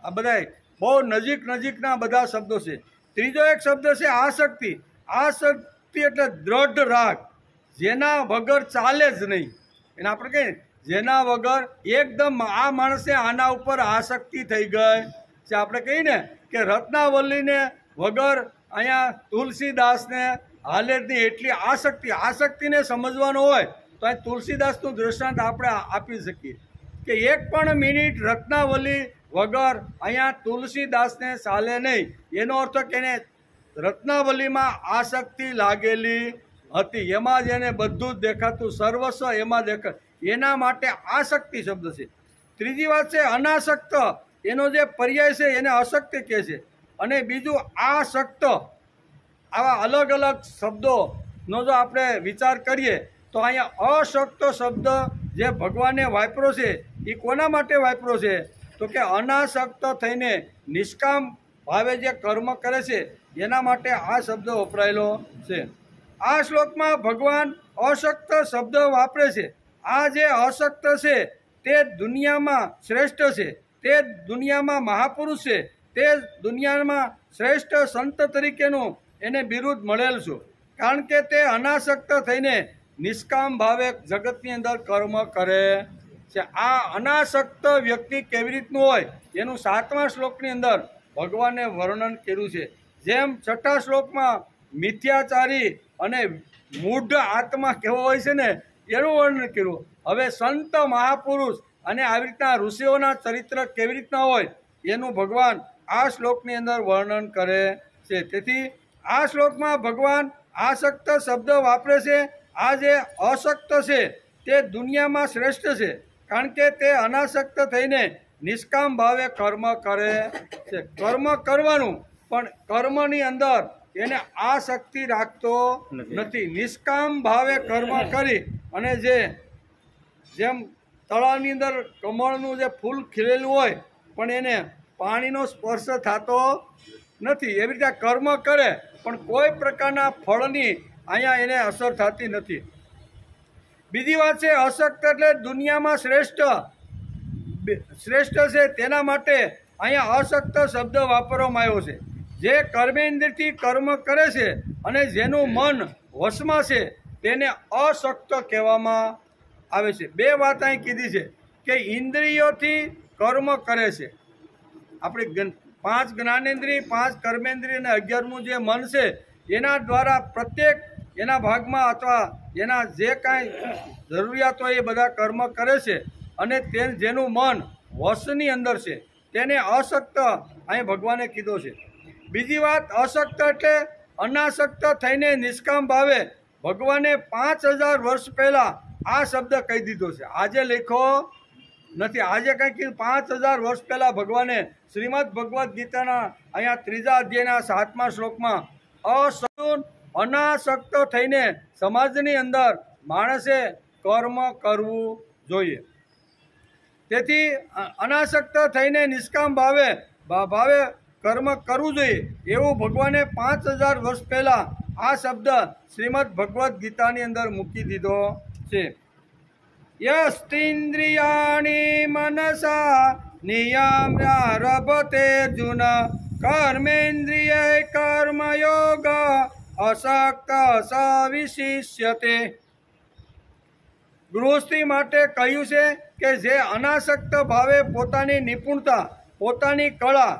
આ બધા બહુ નજીકના બધા શબ્દો છે. ત્રીજો એક શબ્દ છે આસક્તિ. આસક્તિ એટલે દ્રઢ રાગ, જેના વગર ચાલે જ નહીં. એને આપણે કહીએ જેના વગર એકદમ આ માણસે આના ઉપર આસક્તિ થઈ ગઈ છે. આપણે કહીએ ને કે રત્નાવલ્લીને વગર અહીંયા તુલસીદાસને હાલે જ નહીં, એટલી આસક્તિને સમજવાનો હોય તો અહીં તુલસીદાસનું દૃષ્ટાંત આપણે આપી શકીએ કે એક પણ મિનિટ રત્નાવલી વગર અહીંયા તુલસીદાસને ચાલે નહીં. એનો અર્થ કે એને રત્નાવલીમાં આસક્તિ લાગેલી હતી. એમાં જ એને બધું જ દેખાતું, સર્વસ્વ એમાં દેખાય. એના માટે આસક્તિ શબ્દ છે. ત્રીજી વાત છે અનાસક્ત. એનો જે પર્યાય છે એને અશક્તિ કહે છે. અને બીજું આસક્ત. આવા અલગ અલગ શબ્દોનો જો આપણે વિચાર કરીએ તો અહીંયા અશક્ત શબ્દ જે ભગવાને વાપર્યો છે એ કોના માટે વાપર્યો છે તો કે અનાસક્ત થઈને નિષ્કામ ભાવે જે કર્મ કરે છે એના માટે આ શબ્દ વપરાયેલો છે. આ શ્લોકમાં ભગવાન અશક્ત શબ્દ વાપરે છે. આ જે અશક્ત છે તે દુનિયામાં શ્રેષ્ઠ છે, તે દુનિયામાં મહાપુરુષ છે, તે દુનિયામાં શ્રેષ્ઠ સંત તરીકેનું એને બિરુદ મળેલ છે. કારણ કે તે અનાસક્ત થઈને નિષ્કામ ભાવે જગતની અંદર કર્મ કરે છે. આ અનાસક્ત વ્યક્તિ કેવી રીતનું હોય એનું 7મા શ્લોકની અંદર ભગવાને વર્ણન કર્યું છે. જેમ 6ઠા શ્લોકમાં મિથ્યાચારી અને મૂઢ આત્મા કેવો હોય છે ને એનું વર્ણન કર્યું. હવે સંત મહાપુરુષ અને આવી રીતના ઋષિઓના ચરિત્ર કેવી રીતના હોય એનું ભગવાન આ શ્લોકની અંદર વર્ણન કરે છે. તેથી આ શ્લોકમાં ભગવાન આસક્ત શબ્દ વાપરે છે. આ જે અશક્ત છે તે દુનિયામાં શ્રેષ્ઠ છે, કારણ કે તે અનાસક્ત થઈને નિષ્કામ ભાવે કર્મ કરે છે. કર્મ કરવાનું પણ કર્મની અંદર એને આસક્તિ રાખતો નથી. નિષ્કામ ભાવે કર્મ કરી અને જેમ તળાવની અંદર કમળનું જે ફૂલ ખીલેલું હોય પણ એને પાણીનો સ્પર્શ થતો નથી, એવી રીતે કર્મ કરે પણ કોઈ પ્રકારના ફળની અહીંયા એને અસર થતી નથી. બીજી વાત છે અશક્ત એટલે દુનિયામાં શ્રેષ્ઠ છે, તેના માટે અહીંયા અશક્ત શબ્દ વાપરવામાં આવ્યો છે. જે કર્મેન્દ્રથી કર્મ કરે છે અને જેનું મન વશમાં છે તેને અશક્ત કહેવામાં આવે છે. બે વાત અહીં કીધી છે કે ઇન્દ્રિયોથી કર્મ કરે છે. આપણી 5 જ્ઞાનેન્દ્રિય, 5 કર્મેન્દ્રિય અને 11મું જે મન છે એના દ્વારા પ્રત્યેક એના ભાગમાં અથવા એના જે કાંઈ જરૂરિયાત હોય એ બધા કર્મ કરે છે અને તે જેનું મન વશની અંદર છે તેને અશક્ત અહીં ભગવાને કીધો છે. બીજી વાત, અશક્ત એટલે અનાસક્ત થઈને નિષ્કામ ભાવે ભગવાને 5000 વર્ષ પહેલાં આ શબ્દ કહી દીધો છે. આજે લેખો નથી, આજે કંઈ કીધું 5000 વર્ષ પહેલાં ભગવાને શ્રીમદ ભગવદ્ ગીતાના અહીંયા 3 અધ્યાયના 7મા શ્લોકમાં અનાસક્ત થઈને સમાજની અંદર માણસે કર્મ કરવું જોઈએ. તેથી અનાસક્ત થઈને નિષ્કામ ભાવે કર્મ કરવું જોઈએ એવું ભગવાને 5000 વર્ષ પહેલાં આ શબ્દ શ્રીમદ ભગવદ્ ગીતાની અંદર મૂકી દીધો છે. યસ્તિન્દ્રિયાણિ મનસા નિયમ્યારભતે અર્જુન કર્મેન્દ્રિય કર્મયોગ અશક્ત સવિશિષ્યતે. ગૃહસ્થી માટે કહ્યું છે કે જે અનાસક્ત ભાવે પોતાની નિપુણતા, પોતાની કળા,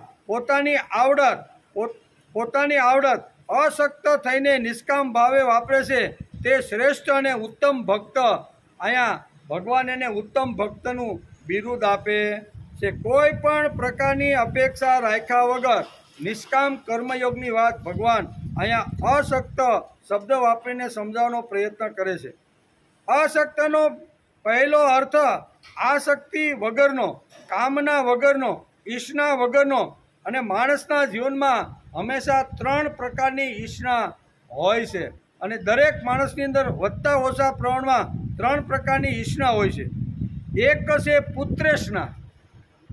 પોતાની આવડત અશક્ત થઈને નિષ્કામ ભાવે વાપરે છે તે શ્રેષ્ઠ અને ઉત્તમ ભક્ત. અહીંયા ભગવાન એને ઉત્તમ ભક્તનું બિરુદ આપે છે. કોઈ પણ પ્રકારની અપેક્ષા રાખ્યા વગર નિષ્કામ કર્મયોગની વાત ભગવાન અહીંયા અશક્ત શબ્દ વાપરીને સમજાવવાનો પ્રયત્ન કરે છે. અશક્તનો પહેલો અર્થ આસક્તિ વગરનો, કામના વગરનો, ઈચ્છના વગરનો. અને માણસના જીવનમાં હંમેશા 3 પ્રકારની ઈચ્છના હોય છે અને દરેક માણસની અંદર વધતા ઓછા પ્રમાણમાં 3 પ્રકારની ઈચ્છના હોય છે. એક છે પુત્રેષ્ણા.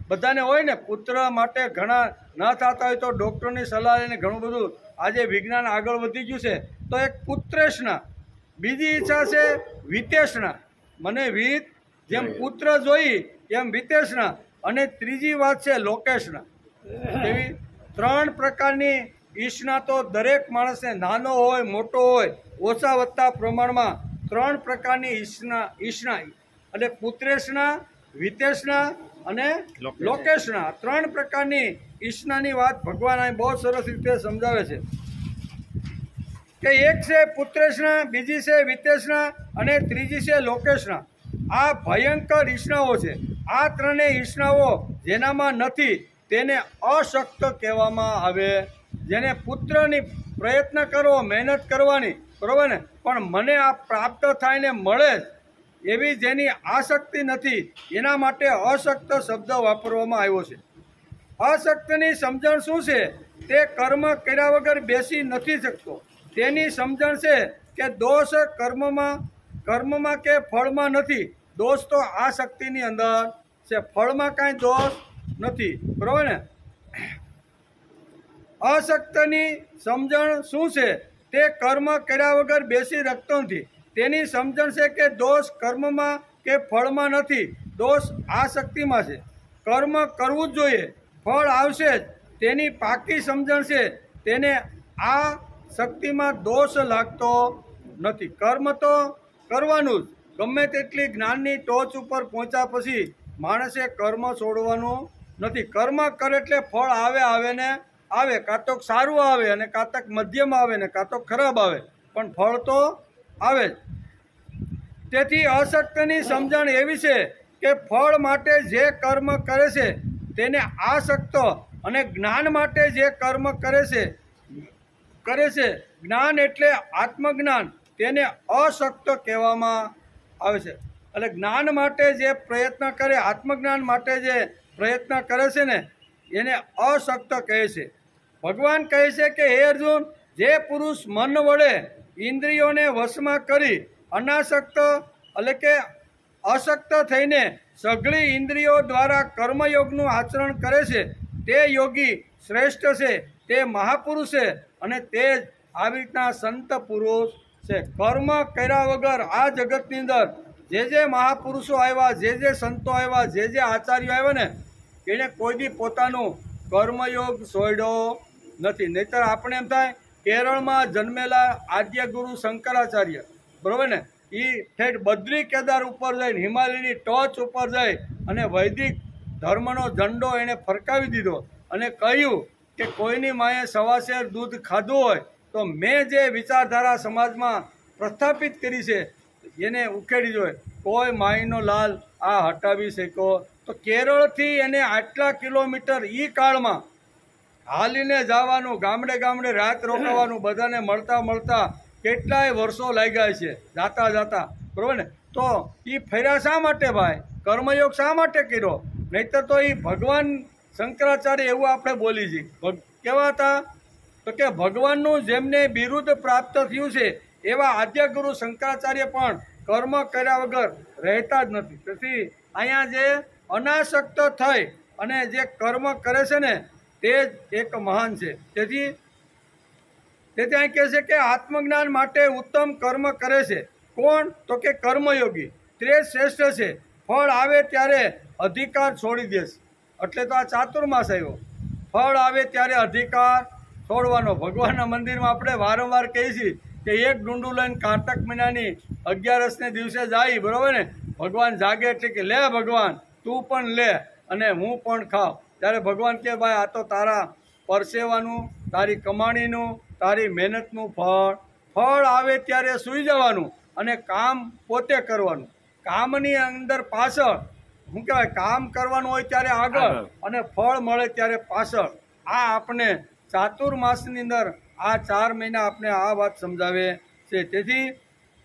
બધાને હોય ને, પુત્ર માટે ઘણા ન થતા હોય તો ડૉક્ટરની સલાહ લઈને ઘણું બધું આજે વિજ્ઞાન આગળ વધી ગયું છે, તો એક પુત્રેષ્ણા. બીજી ઈચ્છા છે વિતેષ્ણા, મને વિત જેમ પુત્ર જોઈ એમ વિતેષ્ણા. અને ત્રીજી વાત છે લોકેષ્ણા. એવી 3 પ્રકારની ઈચ્છના તો દરેક માણસને, નાનો હોય મોટો હોય, ઓછા વધતા પ્રમાણમાં 3 પ્રકારની ઈચ્છના એટલે પુત્રેષ્ણા, વિતેષ્ણા અને લોકેષ્ણા. 3 પ્રકારની ઈચ્છનાની વાત ભગવાન અહીં બહુ સરસ રીતે સમજાવે છે કે એક છે પુત્રેષ્ણા, બીજી છે વિતેષ્ણા અને ત્રીજી છે લોકેષ્ણા. આ ભયંકર ઈચ્છનાઓ છે. આ 3 ઈચ્છનાઓ જેનામાં નથી તેને અશક્ત કહેવામાં આવે. જેને પુત્રની પ્રયત્ન કરવો, મહેનત કરવાની, બરાબર ને, પણ મને આ પ્રાપ્ત થાય ને મળે એવી જેની આસક્તિ નથી એના માટે અશક્ત શબ્દ વાપરવામાં આવ્યો છે. અશક્તની સમજણ શું છે? તે કર્મ કર્યા વગર બેસી નથી શકતો. તેની સમજણ છે કે દોષ કર્મમાં કે ફળમાં નથી. દોષ તો આ શક્તિની અંદર છે, ફળમાં કાંઈ દોષ નથી, બરાબર ને. અશક્તની સમજણ શું છે? તે કર્મ કર્યા વગર બેસી શકતો નથી. તેની સમજણ છે કે દોષ કર્મમાં કે ફળમાં નથી, દોષ આ શક્તિમાં છે. કર્મ કરવું જ જોઈએ, ફળ આવશે જ, તેની પાકી સમજણ છે. તેને આ શક્તિમાં દોષ લાગતો નથી. કર્મ તો કરવાનું જ. ગમે તેટલી જ્ઞાનની ટોચ ઉપર પહોંચ્યા પછી માણસે કર્મ છોડવાનું નથી. કર્મ કરે એટલે ફળ આવે ને આવે, કાં તો સારું આવે અને કાં તો મધ્યમ આવે ને કાં તો ખરાબ આવે, પણ ફળ તો આવે જ. તેથી અશક્તની સમજણ એવી છે કે ફળ માટે જે કર્મ કરે છે તેને આસક્ત અને જ્ઞાન માટે જે કર્મ કરે છે જ્ઞાન એટલે આત્મજ્ઞાન, તેને અશક્ત કહેવામાં આવે છે. એટલે જ્ઞાન માટે જે પ્રયત્ન કરે, આત્મજ્ઞાન માટે જે પ્રયત્ન કરે છે ને એને અશક્ત કહે છે. ભગવાન કહે છે કે હે અર્જુન, જે પુરુષ મન વડે ઇન્દ્રિયોને વશમાં કરી અનાસક્ત એટલે કે અશક્ત થઈને સઘળી ઇન્દ્રિયો દ્વારા કર્મયોગનું આચરણ કરે છે તે યોગી શ્રેષ્ઠ છે, તે મહાપુરુષ છે અને તે જ આવી રીતના સંત પુરુષ છે. કર્મ કર્યા વગર આ જગતની અંદર જે મહાપુરુષો આવ્યા, જે સંતો આવ્યા, જે આચાર્યો આવ્યા ને એને કોઈ દી પોતાનું કર્મયોગ છોડ્યો નથી. નહીંતર આપણે એમ થાય કેરળમાં જન્મેલા આદ્ય ગુરુ શંકરાચાર્ય, બરાબર ને, એ ઠેઠ બદ્રી કેદાર ઉપર જઈને હિમાલયની ટોચ ઉપર જઈ અને વૈદિક ધર્મનો ઝંડો એણે ફરકાવી દીધો અને કહ્યું કે કોઈની માએ સવાશેર દૂધ ખાધું હોય તો મેં જે વિચારધારા સમાજમાં પ્રસ્થાપિત કરી છે એને ઉકેડી જોઈએ. કોઈ માઈનો લાલ આ હટાવી શક્યો તો કેરળથી એને આટલા કિલોમીટર એ કાળમાં હાલીને જવાનું, ગામડે ગામડે રાત રોકાવાનું, બધાને મળતા કેટલાય વર્ષો લાગ્યા છે જાતા બરોબર ને. તો એ ફર્યા શા માટે ભાઈ? કર્મયોગ શા માટે કર્યો? નહીતર તો એ ભગવાન શંકરાચાર્ય એવું આપણે બોલી છીએ કેવા હતા તો કે ભગવાનનું જેમને બિરુદ પ્રાપ્ત થયું છે એવા આદ્ય ગુરુ શંકરાચાર્ય પણ કર્મ કર્યા વગર રહેતા જ નથી. તેથી અહીંયા જે અનાસક્ત થઈ અને જે કર્મ કરે છે ને તે જ એક મહાન છે. તેથી અહીં કહે છે કે આત્મજ્ઞાન માટે ઉત્તમ કર્મ કરે છે. કોણ? તો કે કર્મયોગી. તે શ્રેષ્ઠ છે. ફળ આવે ત્યારે અધિકાર છોડી દેશે. એટલે તો આ ચાતુર્માસ આવ્યો. ફળ આવે ત્યારે અધિકાર છોડવાનો. ભગવાનના મંદિરમાં આપણે વારંવાર કહીએ છીએ કે એક ડુંડું લઈને કાર્તક મહિનાની 11ને દિવસે જાય બરોબર ને. ભગવાન જાગે એટલે કે લે ભગવાન તું પણ લે અને હું પણ ખાવ. ત્યારે ભગવાન કહે ભાઈ આ તો તારા પરસેવાનું, તારી કમાણીનું, તારી મહેનતનું ફળ આવે ત્યારે સૂઈ જવાનું અને કામ પોતે કરવાનું. કામની અંદર પાછળ શું કહેવાય, કામ કરવાનું હોય ત્યારે આગળ અને ફળ મળે ત્યારે પાછળ. આ આપણે ચાતુર્માસની અંદર આ 4 મહિના આપણે આ વાત સમજાવે છે. તેથી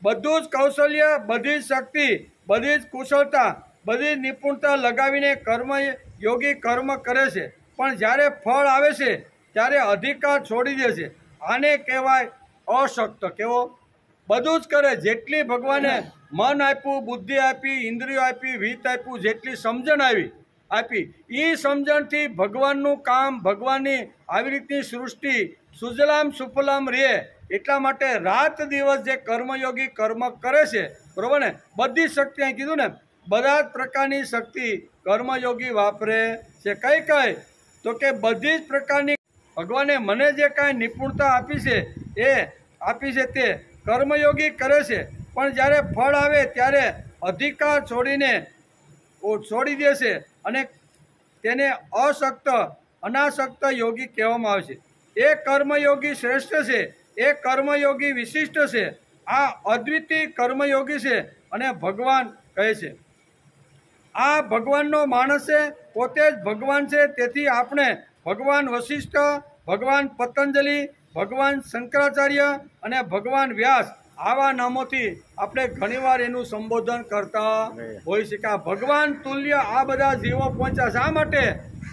બધું જ કૌશલ્ય, બધી જ શક્તિ, બધી જ કુશળતા, બધી જ નિપુણતા લગાવીને કર્મયોગી કર્મ કરે છે. પણ જ્યારે ફળ આવે છે ત્યારે અધિકાર છોડી દે છે. આને કહેવાય અશક્ત. કેવો? બધું જ કરે, જેટલી ભગવાને મન આપ્યું, બુદ્ધિ આપી, ઇન્દ્રિયો આપી, વિત્ત આપ્યું, જેટલી સમજણ આપી એ સમજણથી ભગવાનનું કામ, ભગવાનની આવી રીતની સૃષ્ટિ સુજલામ સુફલામ રહે. એટલા માટે રાત દિવસ જે કર્મયોગી કર્મ કરે છે બરોબર ને. બધી શક્તિ અહીં કીધું ને, બધા જ પ્રકારની શક્તિ કર્મયોગી વાપરે છે. કઈ તો કે બધી જ પ્રકારની ભગવાને મને જે કાંઈ નિપુણતા આપી છે એ આપી છે તે કર્મયોગી કરે છે. પણ જ્યારે ફળ આવે ત્યારે અધિકાર છોડી દે છે અને તેને અનાસક્ત યોગી કહેવામાં આવે છે. એ કર્મયોગી શ્રેષ્ઠ છે, એ કર્મયોગી વિશિષ્ટ છે. આ અદ્વિતીય કર્મયોગી છે અને ભગવાન કહે છે. આ ભગવાનનો માણસ છે, પોતે જ ભગવાન છે. તેથી આપણે ભગવાન વશિષ્ઠ, ભગવાન પતંજલિ, ભગવાન શંકરાચાર્ય અને ભગવાન વ્યાસ આવા નામોથી આપણે ઘણીવાર એનું સંબોધન કરતા હોઈ છે. કે ભગવાન તુલ્ય આ બધા જીવો પહોંચ્યા. શા માટે?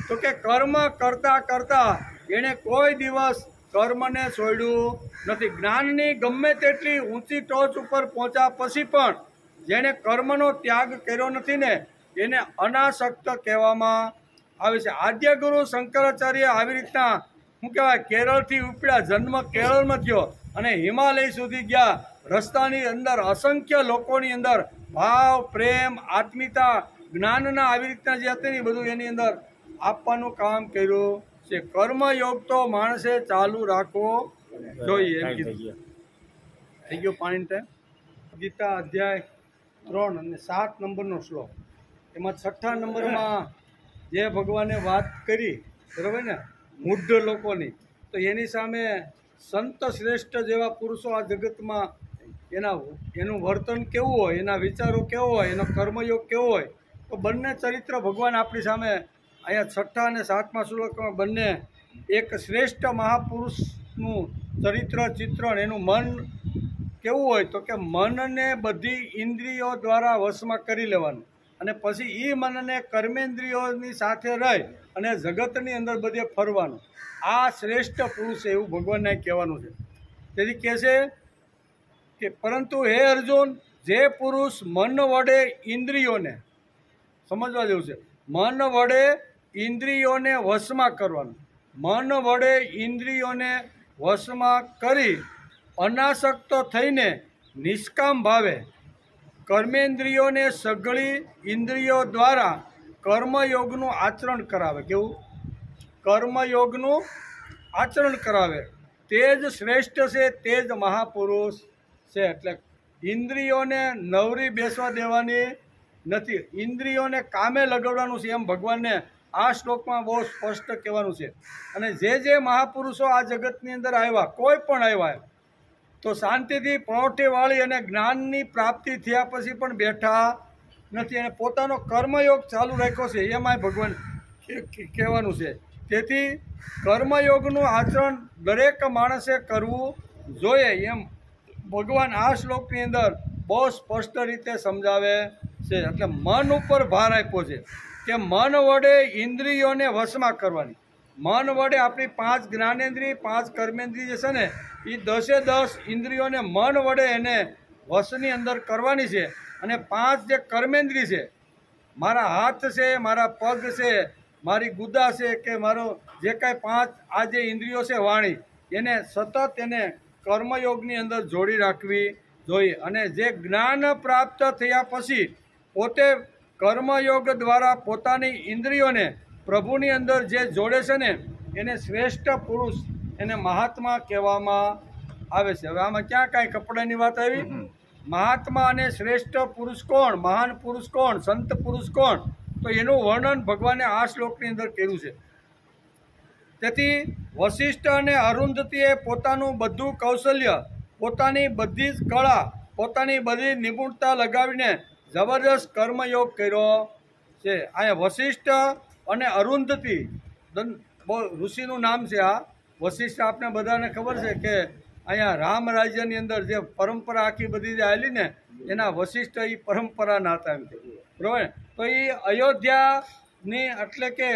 તો કે કર્મ કરતા એણે કોઈ દિવસ કર્મને છોડ્યું નથી. જ્ઞાનની ગમે તેટલી ઊંચી ટોચ ઉપર પહોંચ્યા પછી પણ જેણે કર્મનો ત્યાગ કર્યો નથી ને એને અનાસક્ત કહેવામાં આવે છે. આદ્ય ગુરુ શંકરાચાર્ય આવી રીતના શું કહેવાય, કેરળથી ઉપડ્યા, જન્મ કેરળમાં થયો અને હિમાલય સુધી ગયા. રસ્તાની અંદર અસંખ્ય લોકોની અંદર ભાવ, પ્રેમ, આત્મીયતા, જ્ઞાનના આવી રીતના જે હતી ને બધું એની અંદર આપવાનું કામ કર્યું છે. કર્મયોગ તો માણસે ચાલુ રાખવો જોઈએ એમ કીધું. થઈ ગયો પાણી ટાઈમ. ગીતા અધ્યાય 3 અને 7 નંબરનો શ્લોક. એમાં 6 નંબરમાં જે ભગવાને વાત કરી બરાબર ને મૂઢ લોકોની, તો એની સામે સંત શ્રેષ્ઠ જેવા પુરુષો આ જગતમાં એનું વર્તન કેવું હોય, એના વિચારો કેવો હોય, એનો કર્મયોગ કેવો હોય, તો બંને ચરિત્ર ભગવાન આપણી સામે અહીંયા 6 અને 7મા શ્લોકમાં બંને એક શ્રેષ્ઠ મહાપુરુષનું ચિત્રણ એનું મન કેવું હોય તો કે મનને બધી ઇન્દ્રિયો દ્વારા વશમાં કરી લેવાનું અને પછી એ મનને કર્મેન્દ્રિયોની સાથે રહી અને જગતની અંદર બધે ફરવાનું. આ શ્રેષ્ઠ પુરુષ છે એવું ભગવાનને કહેવાનું છે. તેથી કહે છે કે પરંતુ હે અર્જુન, જે પુરુષ મન વડે ઇન્દ્રિયોને સમજવા જેવું છે, મન વડે ઇન્દ્રિયોને વશમાં કરવાનું, મન વડે ઇન્દ્રિયોને વશમાં કરી અનાસક્ત થઈને નિષ્કામ ભાવે કર્મેન્દ્રિયોને સઘળી ઇન્દ્રિયો દ્વારા કર્મયોગનું આચરણ કરાવે. કેવું? કર્મયોગનું આચરણ કરાવે. તે જ શ્રેષ્ઠ છે, તે જ મહાપુરુષ છે. એટલે ઇન્દ્રિયોને નવરી બેસવા દેવાની નથી, ઇન્દ્રિયોને કામે લગાડવાનું છે એમ ભગવાનને આ શ્લોકમાં બહુ સ્પષ્ટ કહેવાનું છે. અને જે મહાપુરુષો આ જગતની અંદર આવ્યા, કોઈ પણ આવ્યા, તો શાંતિથી પહોંઠી વાળી અને જ્ઞાનની પ્રાપ્તિ થયા પછી પણ બેઠા નથી અને પોતાનો કર્મયોગ ચાલુ રાખ્યો છે. એમાંય ભગવાન કહેવાનું છે. તેથી કર્મયોગનું આચરણ દરેક માણસે કરવું જોઈએ એમ ભગવાન આ શ્લોકની અંદર બહુ સ્પષ્ટ રીતે સમજાવે છે. એટલે મન ઉપર ભાર આપ્યો છે કે મન વડે ઇન્દ્રિયોને વશમાં કરવાની. મન વડે આપણી 5 જ્ઞાનેન્દ્રિય 5 કર્મેન્દ્રિય જે છે ને એ 10 ઇન્દ્રિયોને મન વડે એને વશની અંદર કરવાની છે. અને 5 જે કર્મેન્દ્રિય છે, મારા હાથ છે, મારા પગ છે, મારી ગુદા છે કે મારો જે કાંઈ 5 આ જે ઇન્દ્રિયો છે વાણી, એને સતત એને કર્મયોગની અંદર જોડી રાખવી જોઈએ. અને જે જ્ઞાન પ્રાપ્ત થયા પછી પોતે કર્મયોગ દ્વારા પોતાની ઇન્દ્રિયોને પ્રભુની અંદર જે જોડે છે ને એને શ્રેષ્ઠ પુરુષ, એને મહાત્મા કહેવામાં આવે છે. હવે આમાં ક્યાં કાંઈ કપડાની વાત આવી? મહાત્મા અને શ્રેષ્ઠ પુરુષ કોણ, મહાન પુરુષ કોણ, સંત પુરુષ કોણ, તો એનું વર્ણન ભગવાને આ શ્લોકની અંદર કર્યું છે. તેથી વશિષ્ઠ અને અરુંધતીએ પોતાનું બધું કૌશલ્ય, પોતાની બધી જ કળા, પોતાની બધી નિપુણતા લગાવીને જબરદસ્ત કર્મયોગ કર્યો છે. અહીંયા વશિષ્ઠ અને અરુંધતી ઋષિનું નામ છે. આ વશિષ્ઠ આપણે બધાને ખબર છે કે અહીંયા રામ રાજ્યની અંદર જે પરંપરા આખી બધી જે આવેલી ને એના વશિષ્ઠ એ પરંપરાના હતા એમ છે, બરાબર. તો એ અયોધ્યાની એટલે કે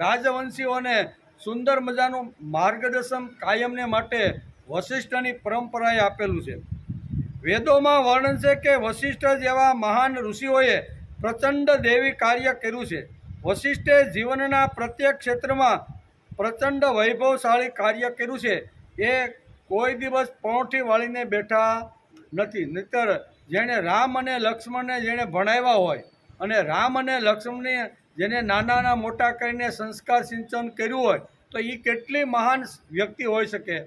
રાજવંશીઓને સુંદર મજાનું માર્ગદર્શન કાયમને માટે વશિષ્ઠની પરંપરાએ આપેલું છે. વેદોમાં વર્ણન છે કે વશિષ્ઠ જેવા મહાન ઋષિઓએ પ્રચંડ દેવી કાર્ય કર્યું છે. વશિષ્ઠે જીવનના પ્રત્યેક ક્ષેત્રમાં પ્રચંડ વૈભવશાળી કાર્ય કર્યું છે. એ કોઈ દિવસ પહોંઠી વાળીને બેઠા નથી. નહીતર જેણે રામ અને લક્ષ્મણને જેણે ભણાવ્યા હોય અને રામ અને લક્ષ્મણને જેને નાના મોટા કરીને સંસ્કાર સિંચન કર્યું હોય તો એ કેટલી મહાન વ્યક્તિ હોઈ શકે.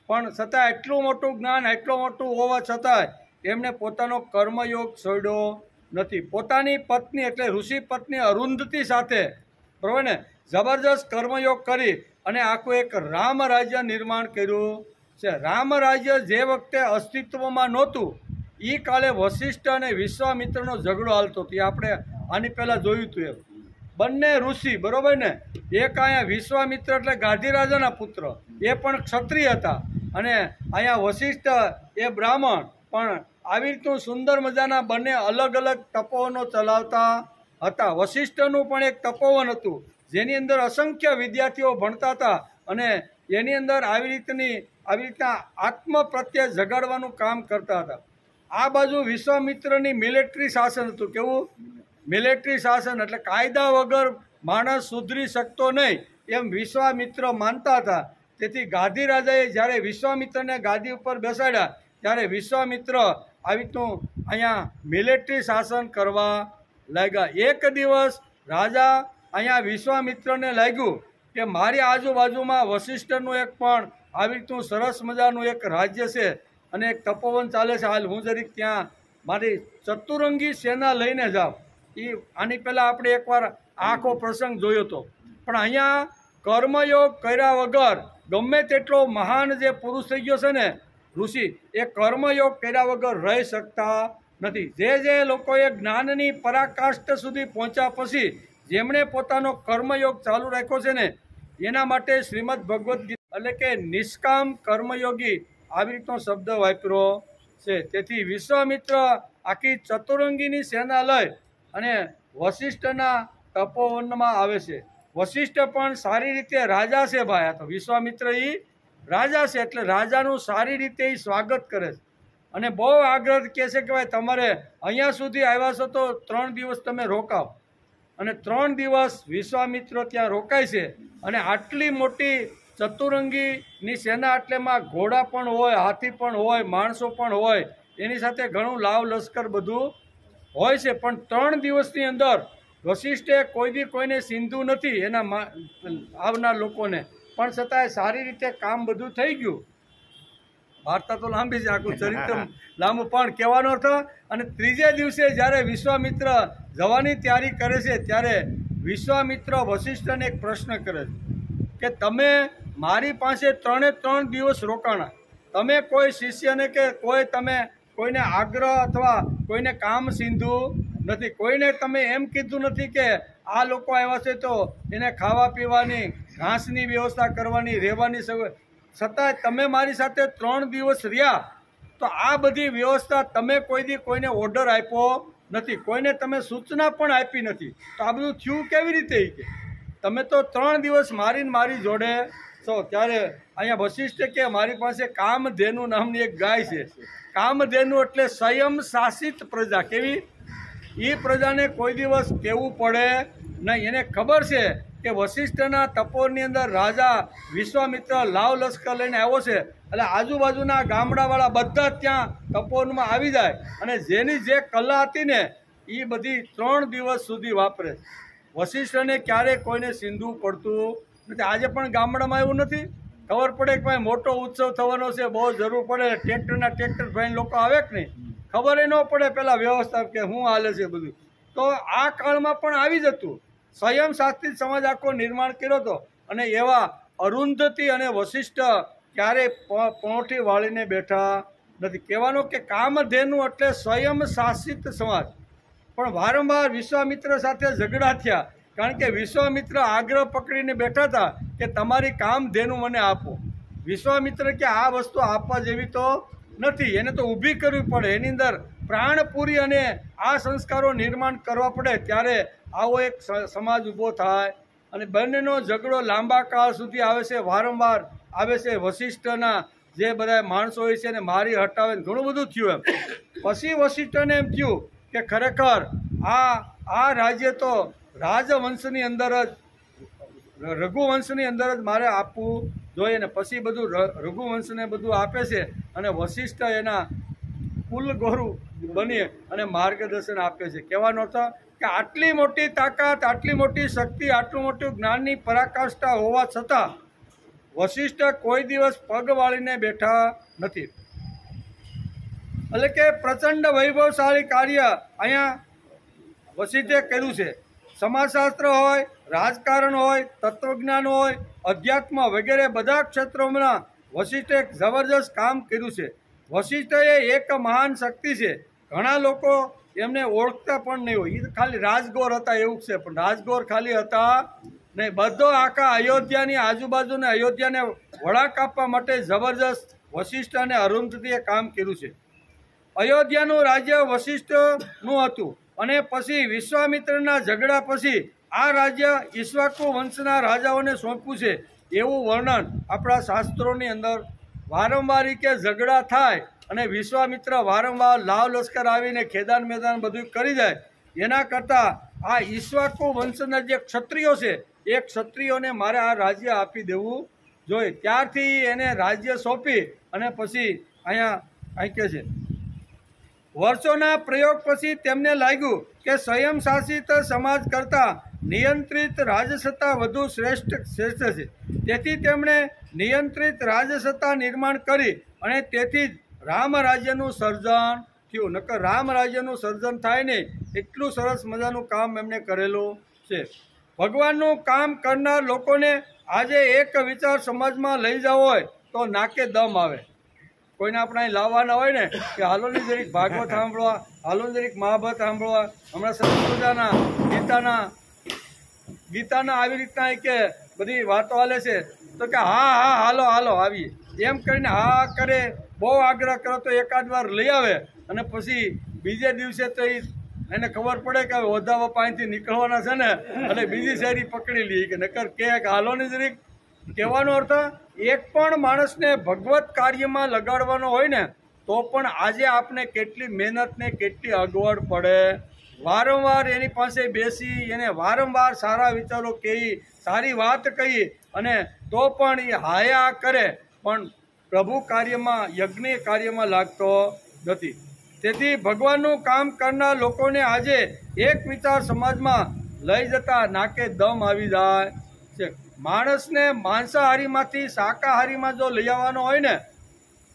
પણ છતાં એટલું મોટું જ્ઞાન, એટલું મોટું હોવા છતાંય એમણે પોતાનો કર્મયોગ છોડ્યો નથી. પોતાની પત્ની એટલે ઋષિ પત્ની અરુંધતી સાથે, બરાબર ને, જબરજસ્ત કર્મયોગ કરી અને આખું એક રામ રાજ્ય નિર્માણ કર્યું છે. રામ રાજ્ય જે વખતે અસ્તિત્વમાં નહોતું એ કાળે વશિષ્ઠ અને વિશ્વામિત્રનો ઝઘડો હાલતો હતો. એ આપણે આની પહેલાં જોયું હતું. એમ બંને ઋષિ, બરાબર ને, એક અહીંયા વિશ્વામિત્ર એટલે ગાંધી રાજાના પુત્ર, એ પણ ક્ષત્રિય હતા, અને અહીંયા વશિષ્ઠ એ બ્રાહ્મણ. પણ આવી રીતનું સુંદર મજાના બંને અલગ અલગ તપોવનો ચલાવતા હતા. વશિષ્ઠનું પણ એક તપોવન હતું જેની અંદર અસંખ્ય વિદ્યાર્થીઓ ભણતા હતા અને એની અંદર આવી રીતના આત્મ પ્રત્યે જગાડવાનું કામ કરતા હતા. આ બાજુ વિશ્વામિત્રની મિલિટરી શાસન હતું. કેવું? મિલિટરી શાસન એટલે કાયદા વગર માણસ સુધરી શકતો નહીં એમ વિશ્વામિત્ર માનતા હતા. તેથી ગાદી રાજાએ જ્યારે વિશ્વામિત્રને ગાદી ઉપર બેસાડ્યા ત્યારે વિશ્વામિત્ર આવી રીતનું અહીંયા મિલિટરી શાસન કરવા લાગ્યા. એક દિવસ રાજા અહીંયા વિશ્વામિત્રને લાગ્યું કે મારી આજુબાજુમાં વશિષ્ઠનું એક પણ આવી રીતનું સરસ મજાનું એક રાજ્ય છે અને એક તપોવન ચાલે છે. હાલ હું જરીક ત્યાં મારી ચતુરંગી સેના લઈને જાઉં. એ આની પહેલાં આપણે એકવાર આખો પ્રસંગ જોયો હતો. પણ અહીંયા કર્મયોગ કર્યા વગર ગમે તેટલો મહાન જે પુરુષ થઈ ગયો છે ને ઋષિ, એ કર્મયોગ કર્યા વગર રહી શકતા નથી. જે લોકોએ જ્ઞાનની પરાકાષ્ઠ સુધી પહોંચ્યા પછી જેમણે પોતાનો કર્મયોગ ચાલુ રાખ્યો છે ને એના માટે શ્રીમદ ભગવદ્ ગીતા એટલે કે નિષ્કામ કર્મયોગી આવી રીતનો શબ્દ વાપર્યો છે. તેથી વિશ્વામિત્ર આખી ચતુરંગીની સેના લઈ અને વશિષ્ઠના તપોવનમાં આવે છે. વશિષ્ઠ પણ સારી રીતે રાજા છે ભાઈ. આ તો વિશ્વામિત્ર એ રાજા છે એટલે રાજાનું સારી રીતે એ સ્વાગત કરે છે અને બહુ આગ્રહ કહે છે કે ભાઈ તમારે અહીંયા સુધી આવ્યા છો તો 3 દિવસ તમે રોકાવ. અને 3 દિવસ વિશ્વામિત્ર ત્યાં રોકાય છે. અને આટલી મોટી ચતુરંગીની સેના એટલેમાં ઘોડા પણ હોય, હાથી પણ હોય, માણસો પણ હોય, એની સાથે ઘણું લાવ લશ્કર બધું હોય છે. પણ 3 દિવસની અંદર વશિષ્ઠે કોઈને સિંધુ નથી એના આવનાર લોકોને, પણ છતાંય સારી રીતે કામ બધું થઈ ગયું. વાર્તા તો લાંબી છે, આખું ચરિત્ર લાંબુ, પણ કહેવાનો અર્થ. અને 3જે દિવસે જ્યારે વિશ્વામિત્ર જવાની તૈયારી કરે છે ત્યારે વિશ્વામિત્ર વશિષ્ઠને એક પ્રશ્ન કરે છે કે તમે મારી પાસે 3 દિવસ રોકાણા, તમે કોઈ શિષ્યને કે કોઈને આગ્રહ અથવા કોઈને કામ સીંધું નથી. કોઈને તમે એમ કીધું નથી કે આ લોકો આવ્યા છે તો એને ખાવા પીવાની, ઘાસની વ્યવસ્થા કરવાની, રહેવાની છતાંય તમે મારી સાથે 3 દિવસ રહ્યા તો આ બધી વ્યવસ્થા તમે કોઈ દી કોઈને ઓર્ડર આપ્યો નથી, કોઈને તમે સૂચના પણ આપી નથી. તો આ બધું થયું કેવી રીતે? કે તમે તો 3 દિવસ મારી જોડે છો. ત્યારે અહીંયા વશિષ્ઠ કે મારી પાસે કામધેનુ નામની એક ગાય છે. કામધેનુ એટલે સ્વયં શાસિત પ્રજા. કેવી? એ પ્રજાને કોઈ દિવસ કહેવું પડે નહીં. એને ખબર છે કે વશિષ્ઠના તપોરની અંદર રાજા વિશ્વામિત્ર લાવ લશ્કર લઈને આવ્યો છે, એટલે આજુબાજુના ગામડાવાળા બધા જ ત્યાં તપોવનમાં આવી જાય અને જેની જે કલા હતી ને એ બધી 3 દિવસ સુધી વાપરે. વશિષ્ઠને ક્યારેય કોઈને સીંધવું પડતું નથી. આજે પણ ગામડામાં એવું નથી. ખબર પડે કે ભાઈ મોટો ઉત્સવ થવાનો છે, બહુ જરૂર પડે, ટ્રેક્ટર ભાઈને લોકો આવે કે નહીં, ખબર ન પડે પહેલાં વ્યવસ્થા કે શું હાલે છે બધું. તો આ કાળમાં પણ આવી જ હતું. સ્વયં શાસિત સમાજ આખો નિર્માણ કર્યો હતો. અને એવા અરુંધતી અને વશિષ્ઠ ક્યારેય પોઠી વાળીને બેઠા નથી. કહેવાનો કે કામધેનુ એટલે સ્વયં શાસિત સમાજ. પણ વારંવાર વિશ્વામિત્ર સાથે ઝઘડા થયા, કારણ કે વિશ્વામિત્ર આગ્રહ પકડીને બેઠા હતા કે તમારી કામધેનુ મને આપો. વિશ્વામિત્ર કે આ વસ્તુ આપવા જેવી તો નથી, એને તો ઊભી કરવી પડે, એની અંદર પ્રાણપૂરી અને આ સંસ્કારો નિર્માણ કરવા પડે, ત્યારે આવો એક સમાજ ઊભો થાય. અને બંનેનો ઝઘડો લાંબા કાળ સુધી આવે છે, વારંવાર આવે છે. વશિષ્ઠના જે બધા માણસો હોય છે એને મારી હટાવે, ઘણું બધું થયું. એમ પછી વશિષ્ઠને એમ થયું કે ખરેખર આ રાજ્ય તો રાજવંશની અંદર જ, રઘુવંશની અંદર જ મારે આપવું જોઈએ. ને પછી બધું રઘુવંશને બધું આપે છે અને વશિષ્ઠ એના કુલગુરુ બની અને માર્ગદર્શન આપે છે. કહેવાનો અર્થ કે આટલી મોટી તાકાત, આટલી મોટી શક્તિ, આટલું મોટું જ્ઞાનની પરાકાષ્ઠા હોવા છતાં વશિષ્ઠ કોઈ દિવસ પગ વાળીને બેઠા નથી. એટલે કે પ્રચંડ વૈભવશાળી કાર્ય અહીંયા વશિષ્ઠે કર્યું છે. સમાજશાસ્ત્ર હોય, રાજકારણ હોય, તત્વજ્ઞાન હોય, અધ્યાત્મ વગેરે બધા ક્ષેત્રોમાં વશિષ્ઠે એક જબરજસ્ત કામ કર્યું છે. વશિષ્ઠ એ એક મહાન શક્તિ છે. ઘણા લોકો એમને ઓળખતા પણ નહીં હોય. એ ખાલી રાજગોર હતા એવું છે, પણ રાજગોર ખાલી હતા નહીં. બધો આખા અયોધ્યાની આજુબાજુને અયોધ્યાને વળાંક આપવા માટે જબરજસ્ત વશિષ્ઠ અને અરુંધતીએ કામ કર્યું છે. અયોધ્યાનું રાજ્ય વશિષ્ઠનું હતું અને પછી વિશ્વામિત્રના ઝઘડા પછી આ રાજ્ય ઈક્ષ્વાકુ વંશના રાજાઓને સોંપ્યું છે. એવું વર્ણન આપણા શાસ્ત્રોની અંદર વારંવાર કે ઝઘડા થાય અને વિશ્વામિત્ર વારંવાર લાવ લશ્કર આવીને ખેદાન મેદાન બધું કરી જાય, એના કરતાં આ ઈક્ષ્વાકુ વંશના જે ક્ષત્રિયો છે એ ક્ષત્રિયોને મારે આ રાજ્ય આપી દેવું જોઈએ. ત્યારથી એને રાજ્ય સોંપી અને પછી અહીં કહે છે વર્ષોના પ્રયોગ પછી તેમને લાગ્યું કે સ્વયં શાસિત સમાજ કરતાં નિયંત્રિત રાજસત્તા વધુ શ્રેષ્ઠ છે. તેથી તેમણે નિયંત્રિત રાજસત્તા નિર્માણ કરી અને તેથી જ રામ રાજ્યનું સર્જન થયું. નકર રામ રાજ્યનું સર્જન થાય નહીં એટલું સરસ મજાનું કામ એમણે કરેલું છે. ભગવાનનું કામ કરનાર લોકોને આજે એક વિચાર સમાજમાં લઈ જવો હોય તો નાકે દમ આવે. કોઈને આપણે અહીં લાવવાના હોય ને કે હાલોની જરીક ભાગવત સાંભળવા, હાલોની જરીક મહાભારત સાંભળવા, હમણાં સરસ મજાના ગીતાના આવી રીતના કે બધી વાતો હાલે છે તો કે હા હાલો આવીએ એમ કરીને હા કરે. બહુ આગ્રહ કરો તો એકાદ વાર લઈ આવે અને પછી બીજે દિવસે તો એને ખબર પડે કે હવે ઓધાવા પાણીથી નીકળવાના છે ને અને બીજી શેરી પકડી લઈએ કે નકર કે હાલોની જરીક. કહેવાનો અર્થ એક પણ માણસને ભગવત કાર્યમાં લગાડવાનો હોય ને તો પણ આજે આપણે કેટલી મહેનત ને કેટલી અગવડ પડે. વારંવાર એની પાસે બેસી એને વારંવાર સારા વિચારો કહી, સારી વાત કહી અને તો પણ એ હાયા કરે પણ પ્રભુ કાર્યમાં, યજ્ઞ કાર્યમાં લાગતો નથી. તેથી ભગવાનનું કામ કરનાર લોકોને આજે એક વિચાર સમાજમાં લઈ જતા નાકે દમ આવી જાય છે. માણસને માંસાહારીમાંથી શાકાહારીમાં જો લઈ આવવાનો હોય ને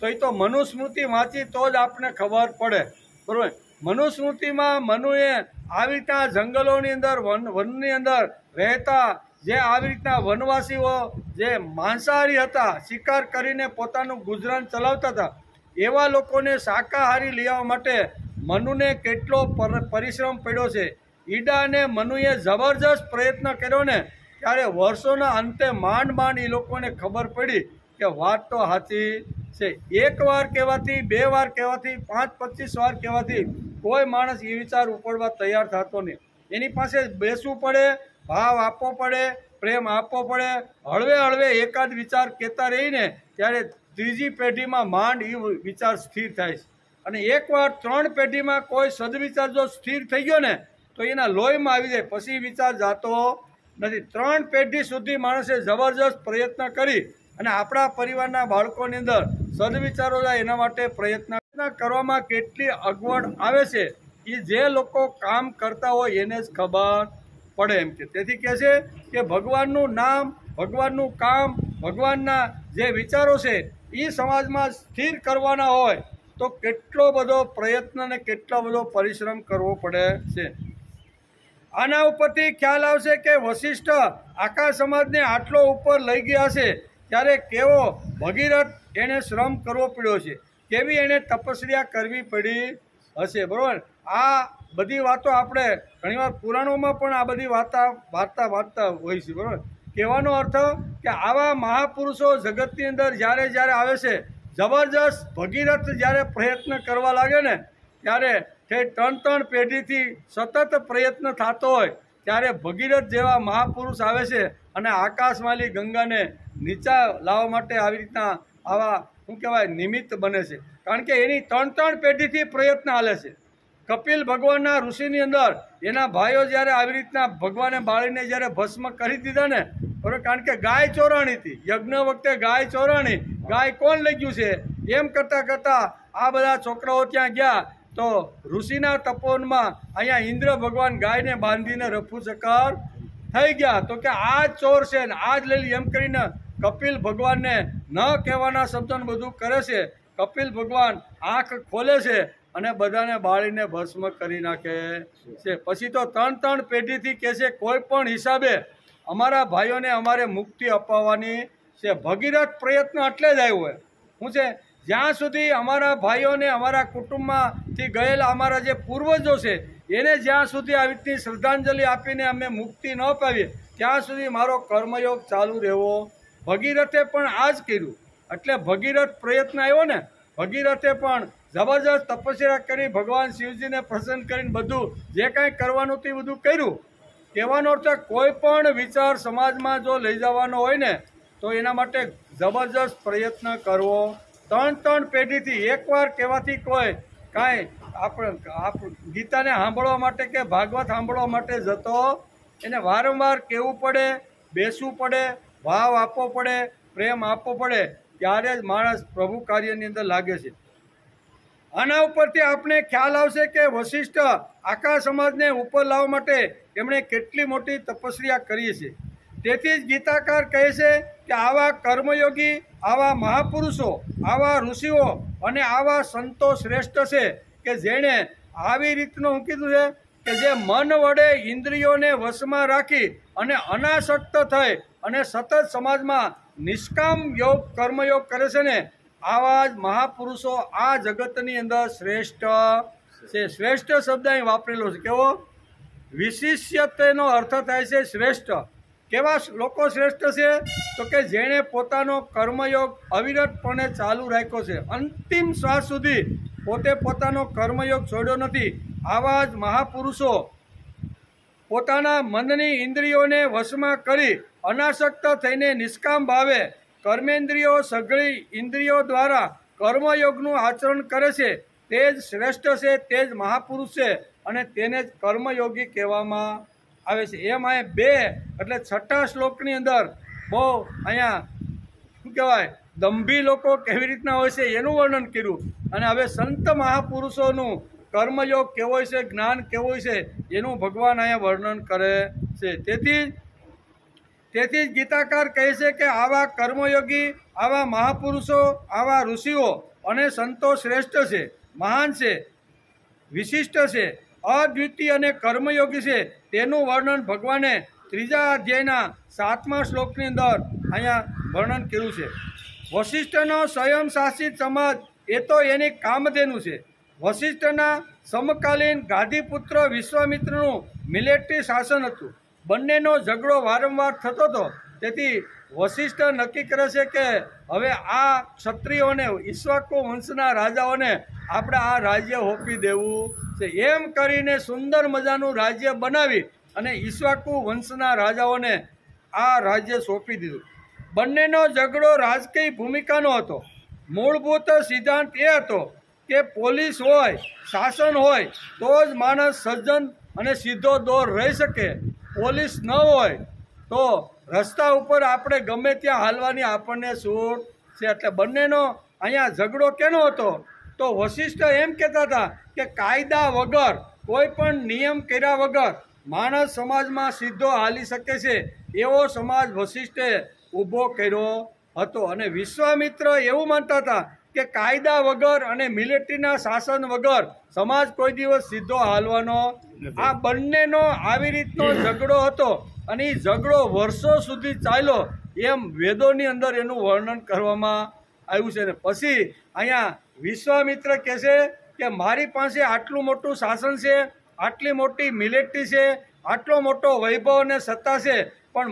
તો એ તો મનુસ્મૃતિ વાંચી તો જ આપણે ખબર પડે, બરાબર. મનુસ્મૃતિમાં મનુએ આવી રીતના જંગલોની અંદર, વનની અંદર રહેતા જે આવી રીતના વનવાસીઓ જે માંસાહારી હતા, શિકાર કરીને પોતાનું ગુજરાન ચલાવતા હતા, એવા લોકોને શાકાહારી લેવા માટે મનુને કેટલો પરિશ્રમ પડ્યો છે. ઈડા અને મનુએ જબરજસ્ત પ્રયત્ન કર્યો ને ત્યારે વર્ષોના અંતે માંડ માંડ એ લોકોને ખબર પડી કે વાત તો સાચી છે. એક વાર કહેવાથી, 2 વાર કહેવાથી, 5-25 વાર કહેવાથી કોઈ માણસ એ વિચાર ઉપડવા તૈયાર થતો નહીં. એની પાસે બેસવું પડે, ભાવ આપવો પડે, પ્રેમ આપવો પડે. હળવે હળવે એકાદ વિચાર કહેતા રહીને ત્યારે ત્રીજી પેઢીમાં માંડ એ વિચાર સ્થિર થાય છે. અને એકવાર 3 પેઢીમાં કોઈ સદવિચાર જો સ્થિર થઈ ગયો ને તો એના લોહીમાં આવી જાય, પછી વિચાર જાતો નથી. 3 પેઢી સુધી માણસે જબરજસ્ત પ્રયત્ન કરી અને આપણા પરિવારના બાળકોની અંદર સદવિચારો જાય એના માટે પ્રયત્ન કરવામાં કેટલી અગવડ આવે છે એ જે લોકો કામ કરતા હોય એને જ ખબર પડે એમ કે. તેથી કહે છે કે ભગવાનનું નામ, ભગવાનનું કામ, ભગવાનના જે વિચારો છે એ સમાજમાં સ્થિર કરવાના હોય તો કેટલો બધો પ્રયત્ન અને કેટલો બધો પરિશ્રમ કરવો પડે છે. આના ઉપરથી ખ્યાલ આવશે કે વશિષ્ઠ આખા સમાજને આટલો ઉપર લઈ ગયા છે ત્યારે કેવો ભગીરથ એને શ્રમ કરવો પડ્યો છે, કેવી એને તપસ્યા કરવી પડી હશે. બરાબર, આ બધી વાતો આપણે ઘણીવાર પુરાણોમાં પણ આ બધી વાર્તા હોય છે. બરાબર, કહેવાનો અર્થ કે આવા મહાપુરુષો જગતની અંદર જ્યારે જ્યારે આવે છે, જબરજસ્ત ભગીરથ જ્યારે પ્રયત્ન કરવા લાગે ને ત્યારે 3 પેઢીથી સતત પ્રયત્ન થતો હોય ત્યારે ભગીરથ જેવા મહાપુરુષ આવે છે અને આકાશમાલી ગંગાને નીચા લાવવા માટે આવી રીતના આવા શું કહેવાય નિમિત્ત બને છે. કારણ કે એની 3 પેઢીથી પ્રયત્ન હાલે છે. કપિલ ભગવાનના ઋષિની અંદર એના ભાઈઓ જ્યારે આવી રીતના ભગવાને બાળીને જ્યારે ભસ્મ કરી દીધા ને, બરાબર, કારણ કે ગાય ચોરાણી હતી, યજ્ઞ વખતે ગાય ચોરાણી, ગાય કોણ લઈ ગયું છે એમ કરતાં કરતાં આ બધા છોકરાઓ ત્યાં ગયા તો ઋષિના તપોવનમાં અહીંયા ઇન્દ્ર ભગવાન ગાયને બાંધીને રફુચક્કર થઈ ગયા. તો કે આ જ ચોર છે ને આ જ લઈ એમ કરીને કપિલ ભગવાનને ન કહેવાના શબ્દોને બધું કરે છે. કપિલ ભગવાન આંખ ખોલે છે અને બધાને બાળીને ભસ્મ કરી નાખે છે. પછી તો 3 પેઢીથી કહે છે કોઈ પણ હિસાબે અમારા ભાઈઓને અમારે મુક્તિ અપાવવાની છે. ભગીરથ પ્રયત્ન એટલે જ આવ્યો હોય શું છે, જ્યાં સુધી અમારા ભાઈઓને અમારા કુટુંબમાંથી ગયેલા અમારા જે પૂર્વજો છે એને જ્યાં સુધી આવી રીતની શ્રદ્ધાંજલિ આપીને અમે મુક્તિ ન પાવીએ ત્યાં સુધી મારો કર્મયોગ ચાલુ રહેવો. ભગીરથે પણ આ જ કર્યું. એટલે ભગીરથ પ્રયત્ન આવ્યો ને, ભગીરથે પણ જબરજસ્ત તપસ્યા કરી, ભગવાન શિવજીને પ્રસન્ન કરીને બધું જે કાંઈ કરવાનું હતું એ બધું કર્યું. કહેવાનો અર્થ કોઈ પણ વિચાર સમાજમાં જો લઈ જવાનો હોય ને તો એના માટે જબરજસ્ત પ્રયત્ન કરવો. 3 પેઢીથી એકવાર કહેવાથી કોઈ કાંઈ આપણે ગીતાને સાંભળવા માટે કે ભાગવત સાંભળવા માટે જતો એને વારંવાર કહેવું પડે, બેસવું પડે, ભાવ આપવો પડે, પ્રેમ આપવો પડે, ત્યારે જ માણસ પ્રભુ કાર્યની અંદર લાગે છે. આના ઉપરથી આપણે ખ્યાલ આવશે કે વશિષ્ઠ આખા સમાજને ઉપર લાવવા માટે એમણે કેટલી મોટી તપસ્યા કરી છે. તેથી જ ગીતાકાર કહે છે કે આવા કર્મયોગી, આવા મહાપુરુષો, આવા ઋષિઓ અને આવા સંતો શ્રેષ્ઠ છે કે જેણે આવી રીતનું શું કીધું છે કે જે મન વડે ઇન્દ્રિયોને વશમાં રાખી અને અનાસક્ત થઈ અને સતત સમાજમાં નિષ્કામ યોગ કર્મયોગ કરે છે ને આવા જ મહાપુરુષો આ જગતની અંદર શ્રેષ્ઠ છે. શ્રેષ્ઠ શબ્દ અહીં વાપરેલો છે. કેવો? વિશિષ્યતનો અર્થ થાય છે શ્રેષ્ઠ. કેવા લોકો શ્રેષ્ઠ છે તો કે જેણે પોતાનો કર્મયોગ અવિરતપણે ચાલુ રાખ્યો છે, અંતિમ શ્વાસ સુધી પોતે પોતાનો કર્મયોગ છોડ્યો નથી. આવા જ મહાપુરુષો પોતાના મનની ઇન્દ્રિયોને વશમાં કરી અનાસક્ત થઈને નિષ્કામ ભાવે કર્મેન્દ્રિયો સઘળી ઇન્દ્રિયો દ્વારા કર્મયોગનું આચરણ કરે છે. તે જ શ્રેષ્ઠ છે, તે જ મહાપુરુષ છે અને તેને જ કર્મયોગી કહેવામાં આવે છે. એમ અહીંયા 2 એટલે 6 શ્લોકની અંદર બહુ અહીંયા શું કહેવાય દંભી લોકો કેવી રીતના હોય છે એનું વર્ણન કર્યું. અને હવે સંત મહાપુરુષોનું કર્મયોગ કેવો હોય છે, જ્ઞાન કેવું હોય છે એનું ભગવાન અહીંયા વર્ણન કરે છે. તેથી જ ગીતાકાર કહે છે કે આવા કર્મયોગી, આવા મહાપુરુષો, આવા ઋષિઓ અને સંતો શ્રેષ્ઠ છે, મહાન છે, વિશિષ્ટ છે, અદ્વિતીય અને કર્મયોગી છે. તેનું વર્ણન ભગવાને ત્રીજા અધ્યાયના 7મા શ્લોકની અંદર અહીંયા વર્ણન કર્યું છે. વશિષ્ઠનો સ્વયં શાસિત સમાજ એ તો એની કામધેનુ છે. વશિષ્ઠના સમકાલીન ગાદીપુત્ર વિશ્વામિત્રનું મિલિટરી શાસન હતું. બંનેનો ઝઘડો વારંવાર થતો હતો. તેથી વશિષ્ઠ નક્કી કરે છે કે હવે આ ક્ષત્રિયોને ઈક્ષ્વાકુ વંશના રાજાઓને આપણે આ રાજ્ય સોંપી દેવું છે. એમ કરીને સુંદર મજાનું રાજ્ય બનાવી અને ઈક્ષ્વાકુ વંશના રાજાઓને આ રાજ્ય સોંપી દીધું. બંનેનો ઝઘડો રાજકીય ભૂમિકાનો હતો. મૂળભૂત સિદ્ધાંત એ હતો કે પોલીસ હોય, શાસન હોય તો જ માણસ સજ્જન અને સીધો દોર રહી શકે. પોલીસ ન હોય તો રસ્તા ઉપર આપણે ગમે ત્યાં હાલવાની આપણને છૂટ છે. એટલે બંનેનો અહીંયા ઝઘડો કેનો હતો? તો વશિષ્ઠ એમ કહેતા હતા કે કાયદા વગર, કોઈ પણ નિયમ કર્યા વગર માણસ સમાજમાં સીધો હાલી શકે છે એવો સમાજ વશિષ્ઠે ઊભો કર્યો હતો. અને વિશ્વામિત્ર એવું માનતા હતા કે કાયદા વગર અને મિલિટરીના શાસન વગર સમાજ કોઈ દિવસ સીધો હાલવાનો. આ બંનેનો આવી રીતનો ઝઘડો હતો અને એ ઝઘડો વર્ષો સુધી ચાલ્યો એમ વેદોની અંદર એનું વર્ણન કરવામાં આવ્યું છે. ને પછી અહીંયા વિશ્વામિત્ર કહે છે કે મારી પાસે આટલું મોટું શાસન છે, આટલી મોટી મિલિટરી છે, આટલો મોટો વૈભવ અને સત્તા છે, પણ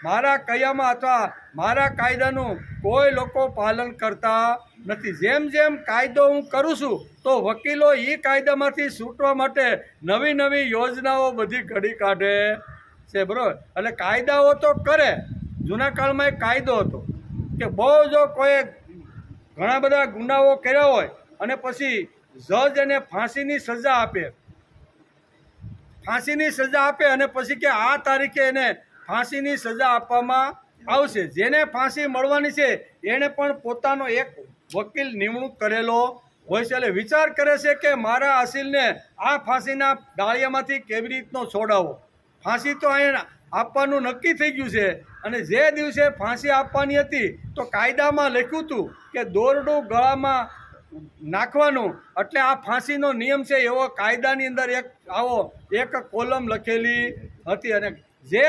મારા કયામાં અથવા મારા કાયદાનું કોઈ લોકો પાલન કરતા નથી. જેમ જેમ કાયદો હું કરું છું તો વકીલો એ કાયદામાંથી છૂટવા માટે નવી નવી યોજનાઓ બધી ઘડી કાઢે છે. બરાબર? એટલે કાયદાઓ તો કરે. જૂના કાળમાં એક કાયદો હતો કે બહુ જો કોઈ ઘણા બધા ગુનાઓ કર્યા હોય અને પછી જજ એને ફાંસીની સજા આપે અને પછી કે આ તારીખે એને ફાંસીની સજા આપવામાં આવશે. જેને ફાંસી મળવાની છે એણે પણ પોતાનો એક વકીલ નિમણૂક કરેલો હોય છે. એટલે વિચાર કરે છે કે મારા અસીલને આ ફાંસીના ડાળિયામાંથી કેવી રીતનો છોડાવો. ફાંસી તો અહીંયા આપવાનું નક્કી થઈ ગયું છે અને જે દિવસે ફાંસી આપવાની હતી તો કાયદામાં લખ્યું હતું કે દોરડું ગળામાં નાખવાનું. એટલે આ ફાંસીનો નિયમ છે એવો કાયદાની અંદર એક કોલમ લખેલી હતી. અને જે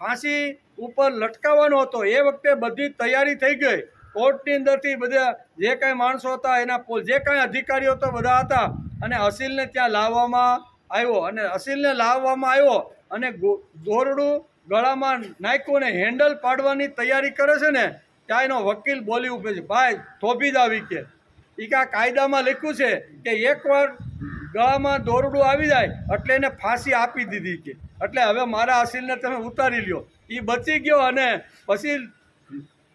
ફાંસી ઉપર લટકાવવાનો હતો એ વખતે બધી તૈયારી થઈ ગઈ. કોર્ટની અંદરથી બધા જે કાંઈ માણસો હતા, એના જે કાંઈ અધિકારીઓ તો બધા હતા અને અસીલને ત્યાં લાવવામાં આવ્યો અને દોરડું ગળામાં નાખ્યું અને હેન્ડલ પાડવાની તૈયારી કરે છે ને ત્યાં એનો વકીલ બોલી ઉભે છે, ભાઈ થોભી જ આવી કે આ કાયદામાં લખ્યું છે કે એકવાર ગળામાં દોરડું આવી જાય એટલે એને ફાંસી આપી દીધી કે એટલે હવે મારા અસીલને તમે ઉતારી લ્યો. એ બચી ગયો અને પછી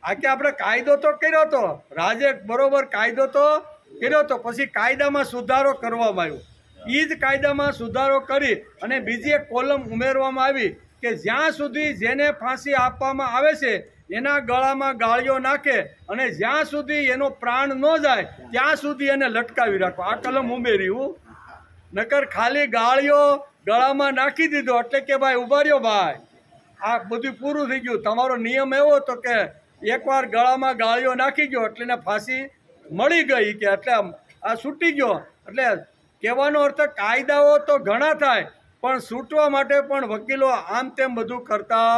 આકે આપણે કાયદો તો કર્યો હતો, રાજે બરોબર કાયદો તો કર્યો હતો, પછી કાયદામાં સુધારો કરવામાં આવ્યો. એ જ કાયદામાં સુધારો કરી અને બીજી એક કોલમ ઉમેરવામાં આવી કે જ્યાં સુધી જેને ફાંસી આપવામાં આવે છે એના ગળામાં ગાળીઓ નાખે અને જ્યાં સુધી એનો પ્રાણ ન જાય ત્યાં સુધી એને લટકાવી રાખો. આ કલમ ઉમેર્યું. નકર ખાલી ગાળીઓ ગળામાં નાખી દીધો એટલે કે ભાઈ ઉભા રહ્યો ભાઈ, આ બધું પૂરું થઈ ગયું. તમારો નિયમ એવો હતો કે એકવાર ગળામાં ગાળીઓ નાખી ગયો એટલે એને ફાંસી મળી ગઈ કે એટલે આ છૂટી ગયો. એટલે કહેવાનો અર્થ કાયદાઓ તો ઘણા થાય પણ છૂટવા માટે પણ વકીલો આમ તેમ બધું કરતા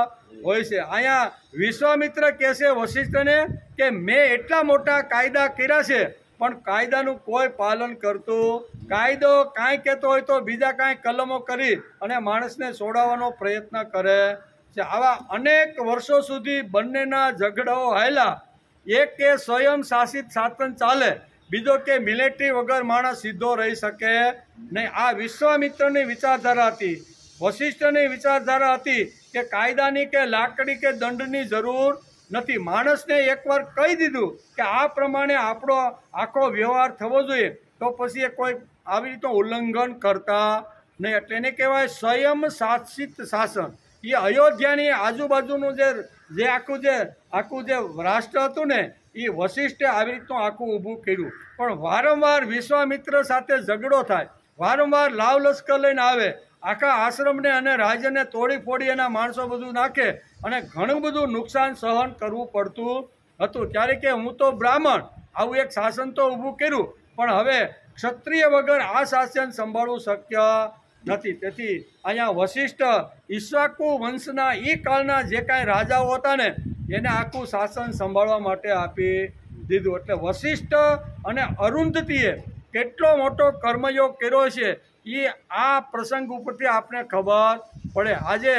હોય છે. અહીંયા વિશ્વામિત્ર કહે છે વશિષ્ઠને કે મેં એટલા મોટા કાયદા કર્યા છે પણ કાયદાનું કોઈ પાલન કરતું. કાયદો કાંઈ કહેતો હોય તો બીજા કાંઈ કલમો કરી અને માણસને છોડાવવાનો પ્રયત્ન કરે છે. આવા અનેક વર્ષો સુધી બંનેના ઝઘડાઓ હાલ્યા. એક કે સ્વયં શાસિત શાસન ચાલે, બીજો કે મિલિટરી વગર માણસ સીધો રહી શકે નહીં. આ વિશ્વામિત્રની વિચારધારા હતી. વશિષ્ઠની વિચારધારા હતી કે કાયદાની કે લાકડી કે દંડની જરૂર નથી. માણસને એકવાર કહી દીધું કે આ પ્રમાણે આપણો આખો વ્યવહાર થવો જોઈએ તો પછી એ કોઈ આવી રીતનું ઉલ્લંઘન કરતા નહીં. એટલે એને કહેવાય સ્વયં શાસિત શાસન. એ અયોધ્યાની આજુબાજુનું જે આખું જે રાષ્ટ્ર હતું ને એ વશિષ્ઠે આવી રીતનું આખું ઊભું કર્યું. પણ વારંવાર વિશ્વામિત્ર સાથે ઝઘડો થાય, વારંવાર લાવ લશ્કર લઈને આવે, આખા આશ્રમને અને રાજ્યને તોડી ફોડી એના માણસો બધું નાખે અને ઘણું બધું નુકસાન સહન કરવું પડતું હતું. ત્યારે કે હું તો બ્રાહ્મણ, આવું એક શાસન તો ઊભું કર્યું પણ હવે ક્ષત્રિય વગર આ શાસન સંભાળવું શક્ય નથી. તેથી અહીંયા વશિષ્ઠ ઈક્ષ્વાકુ વંશના એ કાળના જે કાંઈ રાજાઓ હતા ને એને આખું શાસન સંભાળવા માટે આપી દીધું. એટલે વશિષ્ઠ અને અરુંધતીએ કેટલો મોટો કર્મયોગ કર્યો છે એ આ પ્રસંગ ઉપરથી આપણે ખબર પડે. આજે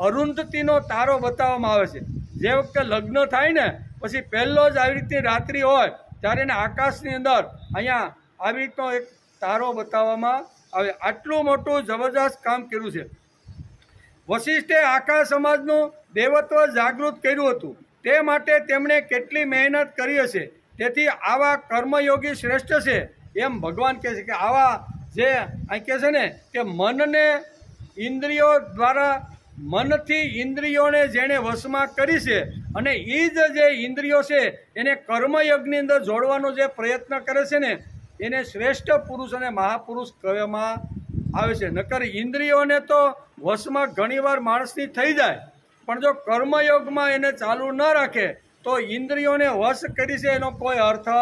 અરુંધતીનો તારો બતાવવામાં આવે છે. જે વખતે લગ્ન થાય ને પછી પહેલો જ આવી રીતની રાત્રિ હોય ત્યારે એને આકાશની અંદર અહીંયા આવી રીતનો એક તારો બતાવવામાં આવે. આટલું મોટું જબરદસ્ત કામ કર્યું છે. વશિષ્ઠે આખા સમાજનું દેવત્વ જાગૃત કર્યું હતું. તે માટે તેમણે કેટલી મહેનત કરી હશે. તેથી આવા કર્મયોગી શ્રેષ્ઠ છે એમ ભગવાન કહે છે કે આવા જે અહીં કહે છે ને કે મનને ઇન્દ્રિયો દ્વારા મનથી ઇન્દ્રિયોને જેણે વશમાં કરી છે અને એ જ જે ઇન્દ્રિયો છે એને કર્મયોગની અંદર જોડવાનો જે પ્રયત્ન કરે છે ને એને શ્રેષ્ઠ પુરુષ અને મહાપુરુષ કહેવામાં આવે છે. નકર ઇન્દ્રિયોને તો વશમાં ઘણીવાર માણસની થઈ જાય, પણ જો કર્મયોગમાં એને ચાલુ ન રાખે તો ઇન્દ્રિયોને વશ કરી છે એનો કોઈ અર્થ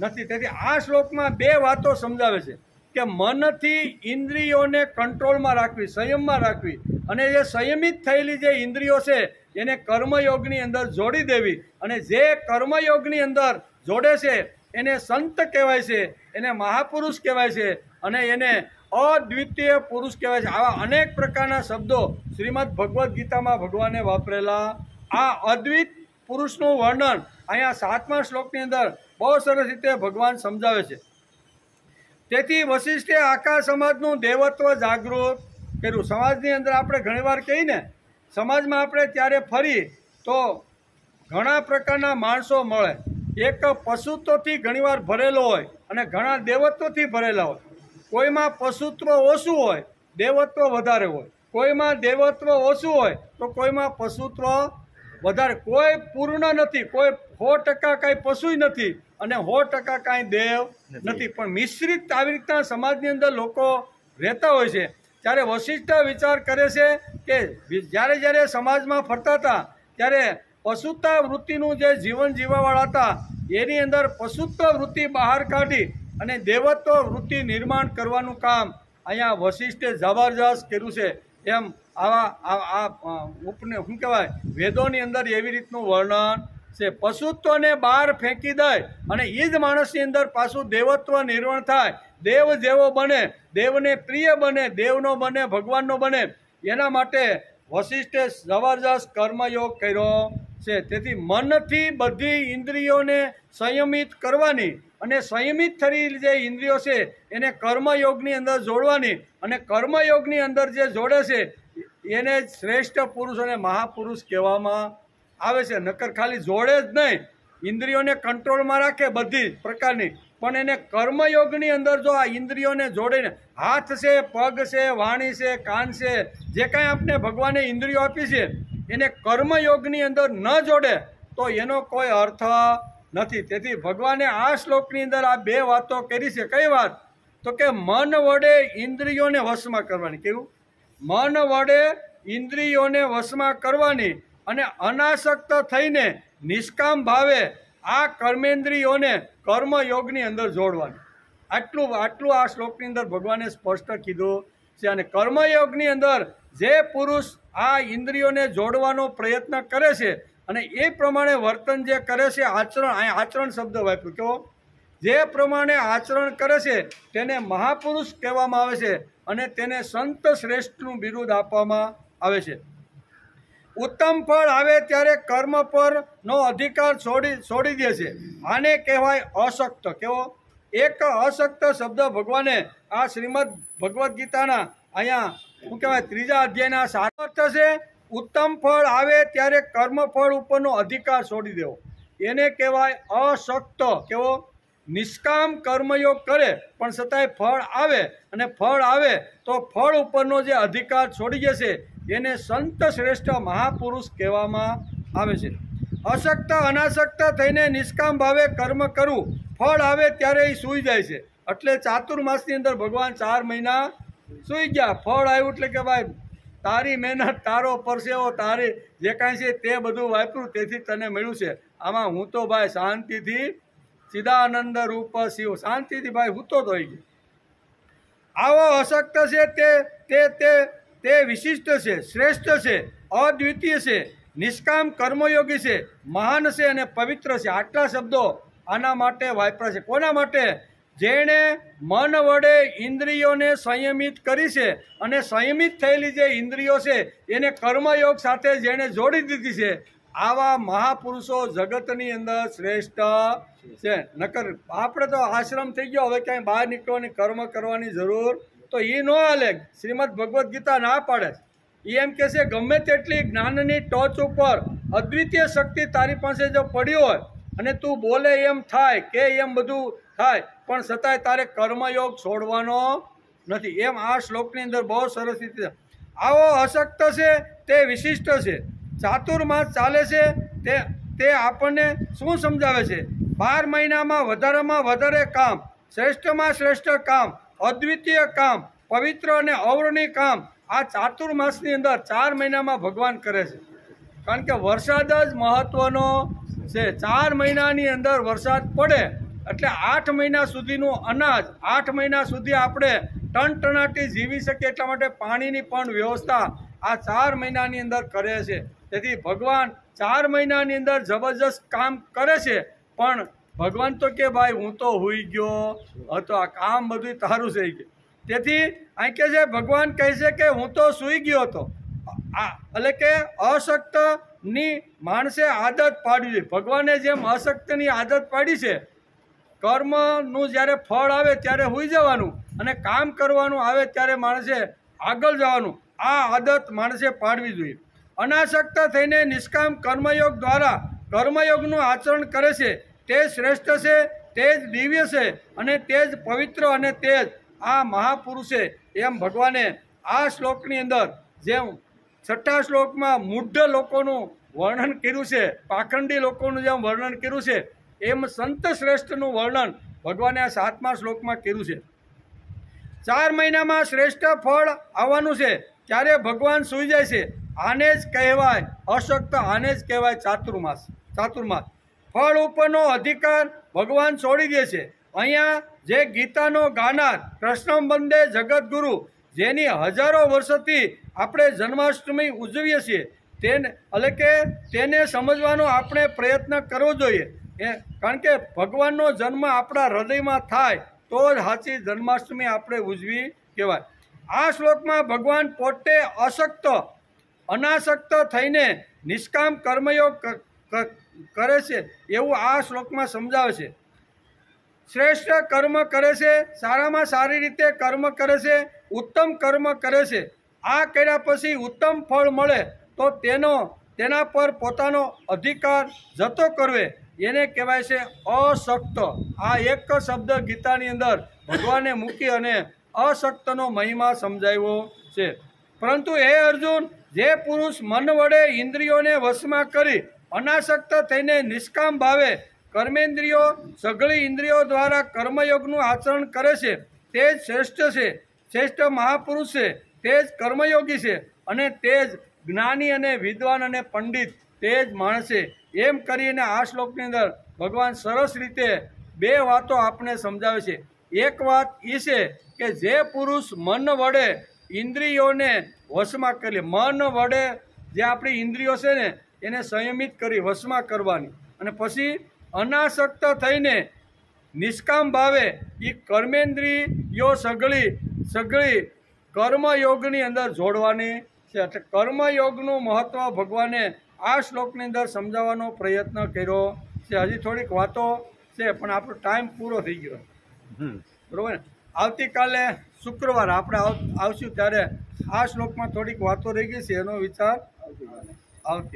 નથી. તેથી આ શ્લોકમાં બે વાતો સમજાવે છે કે મનથી ઇન્દ્રિયોને કંટ્રોલમાં રાખવી, સંયમમાં રાખવી, અને જે સંયમિત થયેલી જે ઇન્દ્રિયો છે એને કર્મયોગની અંદર જોડી દેવી. અને જે કર્મયોગની અંદર જોડે છે એને સંત કહેવાય છે, એને મહાપુરુષ કહેવાય છે અને એને અદ્વિતીય પુરુષ કહેવાય છે. આવા અનેક પ્રકારના શબ્દો શ્રીમદ ભગવદ્ ગીતામાં ભગવાને વાપરેલા. આ અદ્વિત પુરુષનું વર્ણન અહીંયા 7મા શ્લોકની અંદર બહુ સરસ રીતે ભગવાન સમજાવે છે. તેથી વશિષ્ઠે આખા સમાજનું દેવત્વ જાગૃત કર્યું. સમાજની અંદર આપણે ઘણીવાર કહીએ ને, સમાજમાં આપણે ત્યારે ફરી તો ઘણા પ્રકારના માણસો મળે. એક પશુત્વથી ઘણીવાર ભરેલો હોય અને ઘણા દેવત્વથી ભરેલા હોય. કોઈમાં પશુત્વ ઓછું હોય, દેવત્વ વધારે હોય. કોઈમાં દેવત્વ ઓછું હોય તો કોઈમાં પશુત્વ વધારે. કોઈ પૂર્ણ નથી, કોઈ 100% કાંઈ પશુય નથી અને 100% કાંઈ દેવ નથી, પણ મિશ્રિત આવી રીતના સમાજની અંદર લોકો રહેતા હોય છે. ત્યારે વશિષ્ઠ વિચાર કરે છે કે જ્યારે જ્યારે સમાજમાં ફરતા હતા ત્યારે પશુત્વ વૃત્તિનું જે જીવન જીવવાવાળા હતા એની અંદર પશુત્વ વૃત્તિ બહાર કાઢી અને દેવત્વ વૃત્તિ નિર્માણ કરવાનું કામ અહીંયા વશિષ્ઠે જબરજસ્ત કર્યું છે. એમ આવા શું કહેવાય વેદોની અંદર એવી રીતનું વર્ણન છે. પશુત્વને બહાર ફેંકી દે અને એ જ માણસની અંદર પાછું દેવત્વ નિર્માણ થાય, દેવ જેવો બને, દેવને પ્રિય બને, દેવનો બને, ભગવાનનો બને. એના માટે વશિષ્ઠે જબરજસ્ત કર્મયોગ કર્યો છે. તેથી મનથી બધી ઇન્દ્રિયોને સંયમિત કરવાની અને સંયમિત થયેલી જે ઇન્દ્રિયો છે એને કર્મયોગની અંદર જોડવાની, અને કર્મયોગની અંદર જે જોડે છે એને શ્રેષ્ઠ પુરુષ અને મહાપુરુષ કહેવામાં આવે છે. નકર ખાલી જોડે જ નહીં, ઇન્દ્રિયોને કંટ્રોલમાં રાખે બધી પ્રકારની, પણ એને કર્મયોગની અંદર જો આ ઇન્દ્રિયોને જોડીને હાથ છે, પગ છે, વાણી છે, કાન છે, જે કાંઈ આપણે ભગવાને ઇન્દ્રિયો આપી છે એને કર્મયોગની અંદર ન જોડે તો એનો કોઈ અર્થ નથી. તેથી ભગવાને આ શ્લોકની અંદર આ બે વાતો કરી છે. કઈ વાત? તો કે મન વડે ઇન્દ્રિયોને વશમાં કરવાની. કેવું? મન વડે ઇન્દ્રિયોને વશમાં કરવાની અને અનાસક્ત થઈને નિષ્કામ ભાવે આ કર્મેન્દ્રિયોને કર્મયોગની અંદર જોડવાની. આટલું આ શ્લોકની અંદર ભગવાને સ્પષ્ટ કીધું છે. અને કર્મયોગની અંદર જે પુરુષ આ ઇન્દ્રિયોને જોડવાનો પ્રયત્ન કરે છે અને એ પ્રમાણે વર્તન જે કરે છે, આચરણ શબ્દ વાપર્યો. કેવો? જે પ્રમાણે આચરણ કરે છે તેને મહાપુરુષ કહેવામાં આવે છે અને તેને સંત શ્રેષ્ઠનું બિરુદ આપવામાં આવે છે. ઉત્તમ ફળ આવે ત્યારે કર્મ પરનો અધિકાર છોડી દે છે. આને કહેવાય અશક્ત. કેવો? એક અશક્ત શબ્દ ભગવાને આ શ્રીમદ ભગવદ્ ગીતાના અહીંયા શું કહેવાય 3જા અધ્યાયના સારો અર્થ છે. ઉત્તમ ફળ આવે ત્યારે કર્મફળ ઉપરનો અધિકાર છોડી દેવો એને કહેવાય અશક્ત. કેવો? નિષ્કામ કર્મયોગ કરે પણ છતાંય ફળ આવે, અને ફળ આવે તો ફળ ઉપરનો જે અધિકાર છોડી જશે એને સંત શ્રેષ્ઠ મહાપુરુષ કહેવામાં આવે છે. અશક્ત અનાસક્ત થઈને નિષ્કામ ભાવે કર્મ કરવું, ફળ આવે ત્યારે એ સૂઈ જાય છે. એટલે ચાતુર્માસની અંદર ભગવાન 4 મહિના સૂઈ ગયા. ફળ આવ્યું એટલે કે ભાઈ તારી મહેનત, તારો પરસેવો, તારી જે કાંઈ છે તે બધું વાપર્યું તેથી તને મળ્યું છે. આમાં હું તો ભાઈ શાંતિથી ચિદાનંદ રૂપ શિવ શાંતિથી ભાઈ હું તો થઈ ગયો. આવો અશક્ત છે તે વિશિષ્ટ છે, શ્રેષ્ઠ છે, અદ્વિતીય છે, નિષ્કામ કર્મયોગી છે, મહાન છે અને પવિત્ર છે. આટલા શબ્દો આના માટે વાપર્યા છે. કોના માટે? જેણે મન વડે ઇન્દ્રિયોને સંયમિત કરી છે અને સંયમિત થયેલી જે ઇન્દ્રિયો છે એને કર્મયોગ સાથે જેણે જોડી દીધી છે, આવા મહાપુરુષો જગતની અંદર શ્રેષ્ઠ છે. નકર આપણે તો આશ્રમ થઈ ગયો, હવે ક્યાંય બહાર નીકળવાની કર્મ કરવાની જરૂર તો એ ન હાલે. શ્રીમદ ભગવદ્ ગીતા ના પાડે. એ એમ કહે છે ગમે તેટલી જ્ઞાનની ટોચ ઉપર અદ્વિતીય શક્તિ તારી પાસે જો પડી હોય અને તું બોલે એમ થાય કે એમ બધું થાય, પણ છતાંય તારે કર્મયોગ છોડવાનો નથી. એમ આ શ્લોકની અંદર બહુ સરસ રીતે આવો અશક્ત છે તે વિશિષ્ટ છે, ચાતુર્માસ ચાલે છે તે આપણને શું સમજાવે છે? 12 મહિનામાં વધારેમાં વધારે કામ, શ્રેષ્ઠમાં શ્રેષ્ઠ કામ, અદ્વિતીય કામ, પવિત્ર અને અવર્ણનીય કામ આ ચાતુર્માસની અંદર 4 મહિનામાં ભગવાન કરે છે. કારણ કે વરસાદ જ મહત્વનો છે. 4 મહિનાની અંદર વરસાદ પડે એટલે 8 મહિના સુધીનું અનાજ, 8 મહિના સુધી આપણે ટનટનાટી જીવી શકીએ એટલા માટે પાણીની પણ વ્યવસ્થા આ 4 મહિનાની અંદર કરે છે. તેથી ભગવાન 4 મહિનાની અંદર જબરજસ્ત કામ કરે છે, પણ ભગવાન તો કે ભાઈ હું તો હુઈ ગયો હતો, આ કામ બધું તારું થઈ ગયું. તેથી અહીં કહે છે, ભગવાન કહે છે કે હું તો સૂઈ ગયો હતો. એટલે કે અશક્તની માણસે આદત પાડવી જોઈએ. ભગવાને જેમ અશક્તની આદત પાડી છે, કર્મનું જ્યારે ફળ આવે ત્યારે હુઈ જવાનું અને કામ કરવાનું આવે ત્યારે માણસે આગળ જવાનું, આ આદત માણસે પાડવી જોઈએ. અનાસક્ત થઈને નિષ્કામ કર્મયોગ દ્વારા કર્મયોગનું આચરણ કરે છે તે શ્રેષ્ઠ છે, તે જ દિવ્ય છે અને તે જ પવિત્ર અને તે જ આ મહાપુરુષ છે. એમ ભગવાને આ શ્લોકની અંદર જેમ 6થા શ્લોકમાં મૂઢ લોકોનું વર્ણન કર્યું છે, પાખંડી લોકોનું જેમ વર્ણન કર્યું છે, એમ સંત શ્રેષ્ઠનું વર્ણન ભગવાને આ 7મા શ્લોકમાં કર્યું છે. 4 મહિનામાં શ્રેષ્ઠ ફળ આવવાનું છે ત્યારે ભગવાન સૂઈ જાય છે. આને જ કહેવાય અશક્ત, આને જ કહેવાય ચાતુર્માસ. ફળ ઉપરનો અધિકાર ભગવાન છોડી દે છે. અહીંયા જે ગીતાનો ગાનાર કૃષ્ણ વંદે જગતગુરુ, જેની હજારો વર્ષોથી આપણે જન્માષ્ટમી ઉજવીએ છીએ, તેને સમજવાનો આપણે પ્રયત્ન કરવો જોઈએ. કારણ કે ભગવાનનો જન્મ આપણા હૃદયમાં થાય તો જ સાચી જન્માષ્ટમી આપણે ઉજવી કહેવાય. આ શ્લોકમાં ભગવાન પોતે અનાસક્ત થઈને નિષ્કામ કર્મયોગ કરે છે એવું આ શ્લોકમાં સમજાવે છે. શ્રેષ્ઠ કર્મ કરે છે, સારામાં સારી રીતે કર્મ કરે છે, ઉત્તમ કર્મ કરે છે. આ કર્યા પછી ઉત્તમ ફળ મળે તો તેના પર પોતાનો અધિકાર જતો કરવે એને કહેવાય છે અશક્ત. આ એક શબ્દ ગીતાની અંદર ભગવાને મૂકી અને અશક્તનો મહિમા સમજાવ્યો છે. પરંતુ હે અર્જુન, જે પુરુષ મન વડે ઇન્દ્રિયોને વશમાં કરી અનાસક્ત થઈને નિષ્કામ ભાવે કર્મેન્દ્રિયો સઘળી ઇન્દ્રિયો દ્વારા કર્મયોગનું આચરણ કરે છે તે જ શ્રેષ્ઠ છે, શ્રેષ્ઠ મહાપુરુષ છે, તે જ કર્મયોગી છે અને તે જ જ્ઞાની અને વિદ્વાન અને પંડિત, તે જ માણસ છે. એમ કરીને આ શ્લોકની અંદર ભગવાન સરસ રીતે 2 વાતો આપણે સમજાવે છે. એક વાત એ છે કે જે પુરુષ મન વડે ઇન્દ્રિયોને વશમાં કરી, મન વડે જે આપણી ઇન્દ્રિયો છે ને એને સંયમિત કરી વશમાં કરવાની, અને પછી અનાસક્ત થઈને નિષ્કામ ભાવે એ કર્મેન્દ્રિયો સઘળી કર્મયોગની અંદર જોડવાની છે. એટલે કર્મયોગનું મહત્ત્વ ભગવાને આ શ્લોકની અંદર સમજાવવાનો પ્રયત્ન કર્યો છે. હજી થોડીક વાતો છે પણ આપણો ટાઈમ પૂરો થઈ ગયો, બરાબર ને? આવતીકાલે શુક્રવાર આપણે આવશું ત્યારે આ શ્લોકમાં થોડીક વાતો રહી ગઈ છે, એનો વિચાર આવતી